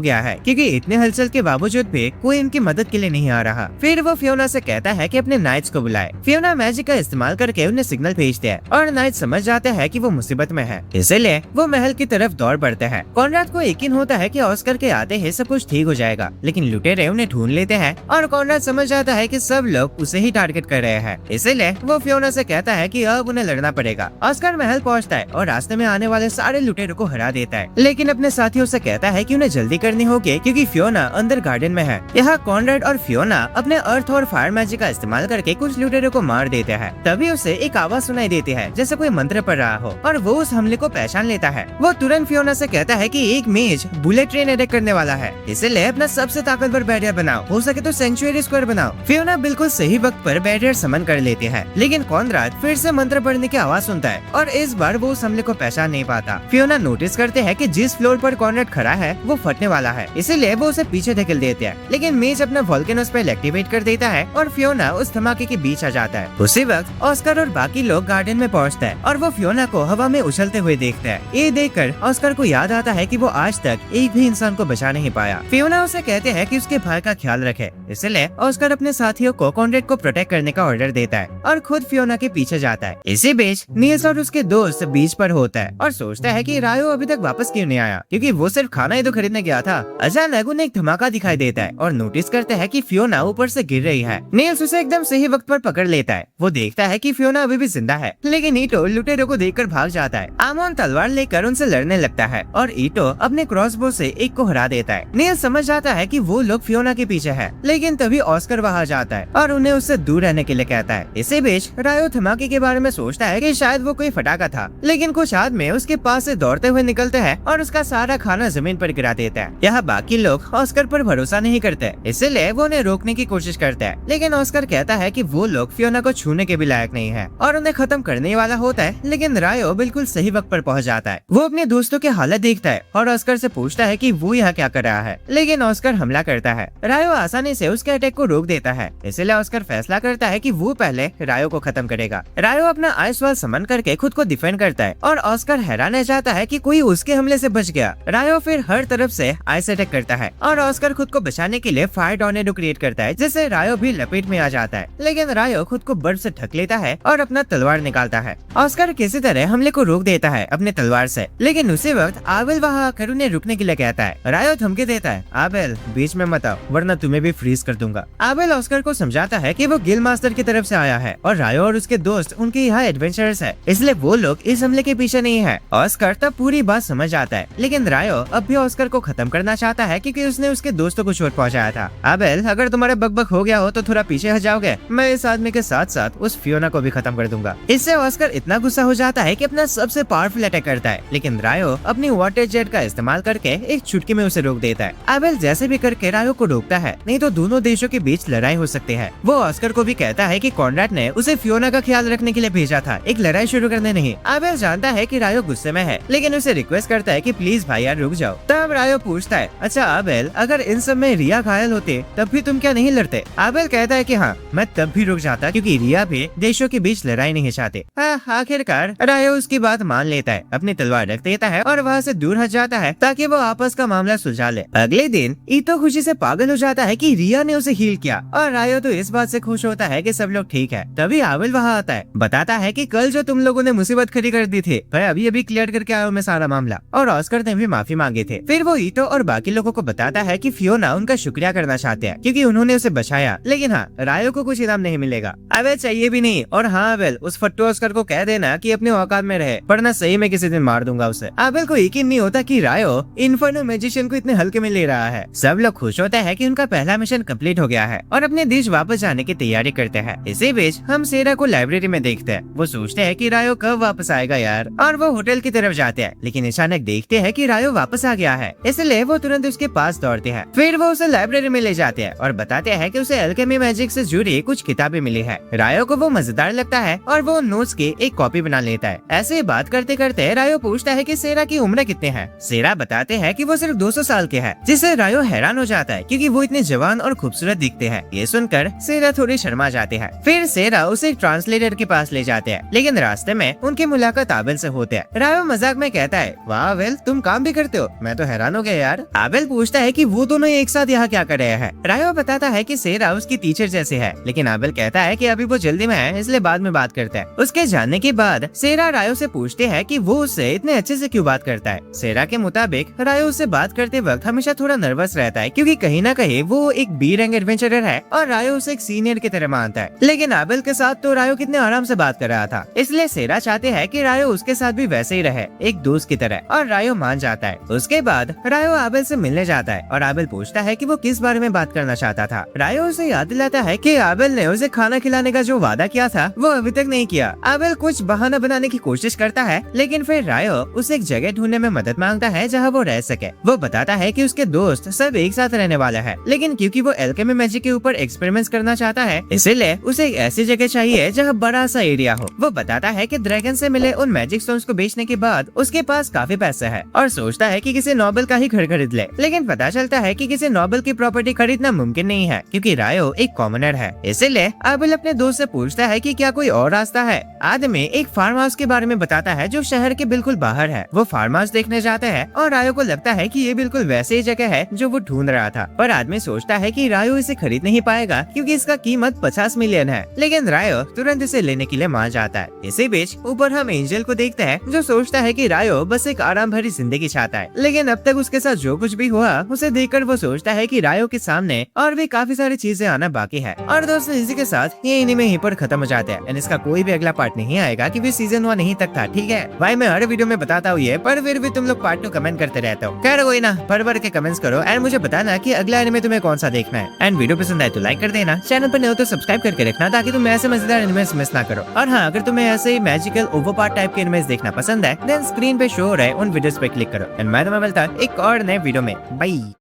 गया है क्योंकि इतने हलचल के बावजूद भी कोई उनकी मदद के लिए नहीं आ रहा। फिर वो फियोना से कहता है कि अपने नाइट्स को बुलाए। फियोना मैजिक का इस्तेमाल करके उन्हें सिग्नल भेजते हैं और नाइट समझ जाते हैं कि वो मुसीबत में है, इसलिए वो महल की तरफ दौड़ पड़ते हैं। कॉनराड को यकीन होता है कि ऑस्कर के आते ही सब कुछ ठीक हो जाएगा, लेकिन लुटेरे उन्हें ढूंढ लेते हैं और कॉनराड समझ जाता है कि सब लोग उसे ही टारगेट कर रहे हैं, इसलिए वो फियोना से कहता है कि अब उन्हें लड़ना पड़ेगा। ऑस्कर महल पहुंचता है और रास्ते में आने वाले सारे लुटेरों को हरा देता है, लेकिन अपने साथियों से कहता है कि उन्हें जल्दी करनी होगी क्योंकि फियोना अंदर गार्डन में है। यहाँ कॉनराड और फियोना अपने अर्थ और फायर मैजिक का इस्तेमाल करके कुछ लुटेरों को मार देते हैं। तभी उसे एक आवाज सुनाई देती है जैसे कोई मंत्र पढ़ रहा हो और वो उस हमले को पहचान लेता है। वो तुरंत फियोना से कहता है कि एक मेज बुलेट ट्रेन अटैक करने वाला है, इसलिए अपना सबसे ताकतवर बैरियर बनाओ, हो सके तो सेंचुरी स्क्वायर बनाओ। फियोना बिल्कुल सही वक्त पर बैरियर समन कर लेती है, लेकिन कॉनराड फिर से मंत्र पढ़ने की आवाज सुनता है और इस बार वो उस हमले को पहचान नहीं पाता। फियोना नोटिस करते हैं कि जिस फ्लोर पर कॉनराड खड़ा है वो फटने वाला है, इसीलिए वो उसे पीछे धकेल देते हैं, लेकिन मेज अपना वोल्केनो स्पेल एक्टिवेट कर देता है और फियोना उस धमाके के बीच आ जाता है। उसी वक्त ऑस्कर और बाकी लोग गार्डन में पहुंचते हैं और वो फियोना को हवा में उछलते हुए देखते हैं। ये देखकर ऑस्कर को याद आता है कि वो आज तक एक भी इंसान को बचा नहीं पाया। फियोना उसे कहते हैं कि उसके भाई का ख्याल रखे, इसलिए ऑस्कर अपने साथियों को कॉनराड को प्रोटेक्ट करने का ऑर्डर देता है और खुद फियोना के पीछे जाता है। इसी बीच नील्स और उसके दोस्त बीच पर होता है और सोचता है कि रायो अभी तक वापस क्यों नहीं आया, क्योंकि वो सिर्फ खाना ही तो खरीदने गया था। अचानक उन्हें एक धमाका दिखाई देता है और नोटिस करते हैं कि फियोना ऊपर से गिर रही है। नील्स उसे एकदम सही वक्त पर पकड़ लेता है। वो देखता है कि फियोना अभी भी जिंदा है, लेकिन ईटो लुटेरों को देखकर भाग जाता है। आमोन तलवार लेकर उनसे लड़ने लगता है और ईटो अपने क्रॉसबो से एक को हरा देता है। नील्स समझ जाता है कि वो लोग फियोना के पीछे है, लेकिन तभी ऑस्कर वहां जाता है और उन्हें उससे दूर रहने के लिए कहता है। इसी बीच रायो धमाके के बारे में सोचता है कि शायद वो कोई फटाका था, लेकिन कुछ आदमी उसके पास से दौड़ते हुए निकलते हैं और उसका सारा खाना जमीन पर गिरा देता है। यहाँ बाकी लोग ऑस्कर पर भरोसा नहीं करते, इसलिए वो उन्हें रोकने की कोशिश करते हैं, लेकिन ऑस्कर कहता है कि वो लोग फियोना को छूने के भी लायक नहीं है और उन्हें खत्म करने वाला होता है, लेकिन रायो बिल्कुल सही वक्त पर पहुंच जाता है। वो अपने दोस्तों की हालत देखता है और ऑस्कर से पूछता है कि वो यहाँ क्या कर रहा है, लेकिन ऑस्कर हमला करता है। रायो आसानी से उसके अटैक को रोक देता है, इसलिए ऑस्कर फैसला करता है कि वो पहले रायो को खत्म करेगा। रायो अपना आइस वॉल समन करके खुद को डिफेंड करता है और ऑस्कर हैरान रह जाता है कि कोई उसके हमले से बच गया। रायो फिर हर तरफ से आइस अटैक करता है और ऑस्कर खुद को बचाने के लिए फायर टॉर्नेडो क्रिएट करता है, जिससे रायो भी लपेट में आ जाता है, लेकिन रायो खुद को बर्फ से ढक लेता है और अपना तलवार निकालता है। ऑस्कर किसी तरह हमले को रोक देता है अपने तलवार से, लेकिन उसी वक्त आबेल वहाँ आकर उन्हें रुकने के लिए कहता है। रायो धमकी देता है, आबेल बीच में मत आओ वरना तुम्हें भी फ्रीज कर दूंगा। आबेल ऑस्कर को समझाता है कि वो गिल मास्टर की तरफ से आया है और रायो और उसके दोस्त उनके यहाँ एडवेंचरर्स है, इसलिए वो लोग इस हमले के पीछे नहीं है। ऑस्कर तब पूरी बात समझ आता है, लेकिन रायो अब भी ऑस्कर को खत्म करना चाहता है क्योंकि उसने उसके दोस्तों को चोट पहुंचाया था। आबेल अगर तुम्हारे बकबक हो गया हो तो थोड़ा पीछे हट जाओगे, मैं इस आदमी के साथ साथ उस फियोना को भी खत्म कर दूंगा। इससे ऑस्कर इतना गुस्सा हो जाता है कि अपना सबसे पावरफुल अटैक करता है, लेकिन रायो अपनी वाटर जेट का इस्तेमाल करके एक चुटकी में उसे रोक देता है। आबेल जैसे भी करके रायो को रोकता है, नहीं तो दोनों देशों के बीच लड़ाई हो सकती है। वो ऑस्कर को भी कहता है कि कॉनराड ने उसे फियोना का ख्याल रखने के लिए भेजा था, एक लड़ाई शुरू करने नहीं। आबेल जानता है कि रायो गुस्से में है, लेकिन उसे रिक्वेस्ट करता है कि प्लीज भाई यार रुक जाओ। तब रायो पूछता है, अच्छा आबेल, अगर इन सब में रिया घायल होते तब भी तुम क्या नहीं लड़ते? आबेल कहता है कि हाँ, मैं तब भी रुक जाता क्योंकि रिया भी देशों के बीच लड़ाई नहीं चाहते। आखिरकार रायो उसकी बात मान लेता है, अपनी तलवार रख देता है और वहाँ से दूर हट जाता है ताकि वो आपस का मामला सुलझा ले। अगले दिन ईतो खुशी से पागल हो जाता है कि रिया ने उसे हील किया और रायो तो इस बात से खुश होता है कि सब लोग ठीक है। तभी आबेल वहाँ आता है, बताता है कि कल जो तुम लोगों ने मुसीबत खड़ी कर दी थी, भाई अभी क्लियर करके आया हूँ मैं सारा मामला, और ऑस्कर ने भी माफी मांगे थे। फिर वो ईटो और बाकी लोगों को बताता है कि फियोना उनका शुक्रिया करना चाहते हैं क्योंकि उन्होंने उसे बचाया, लेकिन हाँ रायो को कुछ इनाम नहीं मिलेगा। अबे चाहिए भी नहीं, और हाँ अबेल उस फट्टू ऑस्कर को कह देना कि अपने औकात में रहे, वरना सही में किसी दिन मार दूंगा उसे। अबेल को यकीन नहीं होता कि रायो इन्फर्नो मैजिशियन को इतने हल्के में ले रहा है। सब लोग खुश होते हैं कि उनका पहला मिशन कंप्लीट हो गया है और अपने देश वापस जाने की तैयारी करते हैं। इसी बीच हम सेरा को लाइब्रेरी में देखते हैं। वो सोचते हैं कि रायो कब वापस आएगा यार, और वो होटल की तरफ जाते हैं, लेकिन अचानक देखते हैं कि रायो वापस आ गया है, इसलिए वो तुरंत उसके पास दौड़ते हैं। फिर वो उसे लाइब्रेरी में ले जाते हैं और बताते हैं कि उसे अल्केमी मैजिक से जुड़ी कुछ किताबें मिली है। रायो को वो मजेदार लगता है और वो नोट्स की एक कॉपी बना लेता है। ऐसे बात करते करते रायो पूछता है कि सेरा की उम्र कितनी है। सेरा बताते हैं कि वो सिर्फ 200 साल के है, जिससे रायो हैरान हो जाता है क्योंकि वो इतने जवान और खूबसूरत दिखते हैं। ये सुनकर सेरा थोड़ी शर्मा जाते हैं। फिर सेरा उसे एक ट्रांसलेटर के पास ले जाते हैं, लेकिन रास्ते में उनकी मुलाकात आबेल से होते हैं। रायो मजाक में कहता है, वाह आबेल तुम काम भी करते हो, मैं तो हैरान हो गया यार। आबेल पूछता है कि वो दोनों एक साथ यहाँ क्या कर रहे हैं। रायो बताता है कि सेरा उसकी टीचर जैसे है, लेकिन आबेल कहता है कि अभी वो जल्दी में है इसलिए बाद में बात करते हैं। उसके जानने के बाद सेरा रायो से पूछते हैं कि वो उससे इतने अच्छे से क्यों बात करता है। सेरा के मुताबिक रायो उससे बात करते वक्त हमेशा थोड़ा नर्वस रहता है क्योंकि कहीं ना कहीं वो एक बी रैंक एडवेंचरर है और रायो उसे एक सीनियर की तरह मानता है। लेकिन आबेल के साथ तो रायो कितने आराम से बात कर रहा था, इसलिए सेरा चाहते हैं कि रायो उसके साथ भी वैसे ही रहे, एक दोस्त की तरह, और रायो मान जाता है। उसके बाद रायो आबेल से मिलने जाता है और आबेल पूछता है कि वो किस बारे में बात करना चाहता था। रायो उसे याद दिलाता है कि आबेल ने उसे खाना खिलाने का जो वादा किया था वो अभी तक नहीं किया। आबेल कुछ बहाना बनाने की कोशिश करता है, लेकिन फिर रायो उसे एक जगह ढूंढने में मदद मांगता है जहाँ वो रह सके। वो बताता है कि उसके दोस्त सब एक साथ रहने वाला है, लेकिन क्योंकि वो एल्केमी मैजिक के ऊपर एक्सपेरिमेंट्स करना चाहता है, इसलिए उसे एक ऐसी जगह चाहिए जहाँ बड़ा सा एरिया हो। वो बताता है कि ड्रैगन से मिले उन मैजिक स्टोन्स को बेचने के बाद उसके पास काफी पैसे है और सोचता है कि किसी नोबल का ही घर खरीद ले, लेकिन पता चलता है कि किसी नोबल की प्रॉपर्टी खरीदना मुमकिन नहीं है क्योंकि रायो एक कॉमनर है। इसलिए आबेल अपने दोस्त से पूछता है कि क्या कोई और रास्ता है। आदमी एक फार्म हाउस के बारे में बताता है जो शहर के बिल्कुल बाहर है। वो फार्म हाउस देखने जाते हैं और रायो को लगता है कि ये बिल्कुल वैसे ही जगह है जो वो ढूंढ रहा था, पर आदमी सोचता है कि रायो इसे खरीद नहीं पाएगा क्योंकि इसका कीमत 50 मिलियन है, लेकिन रायो तुरंत इसे लेने के लिए मान जाता है। इसी बीच ऊपर हम एंजल को देखते हैं जो सोचता है कि रायो बस एक आराम भरी जिंदगी चाहता है, लेकिन अब तक उसके साथ जो कुछ भी हुआ उसे देखकर वो सोचता है कि रायो के सामने और भी काफी सारी चीजें आना बाकी है। और दोस्तों इसी के साथ ये एनीमे यहीं पर खत्म हो जाता है एंड इसका कोई भी अगला पार्ट नहीं आएगा क्योंकि सीजन 1 यहीं तक था। ठीक है भाई, मैं हर वीडियो में बताता हूँ ये, पर फिर भी तुम लोग पार्ट 2 कमेंट करते रहते हो। खैर कोई ना, भर के कमेंट्स करो एंड मुझे बताना कि अगला एनिमे तुम्हें कौन सा देखना है। एंड वीडियो पसंद आए तो लाइक कर देना, चैनल पर नए हो तो सब्सक्राइब करके रखना ताकि तुम ऐसे मजेदार एनिमेस मिस ना करो। और हाँ, अगर तुम्हें ऐसे ही मैजिकल ओवरपावर टाइप के एनिमेस देखना पसंद है देन स्क्रीन पे शो हो रहे उन वीडियोस पे क्लिक करो। एंड मैं तुम्हें मिलता एक और नए वीडियो में, बाय।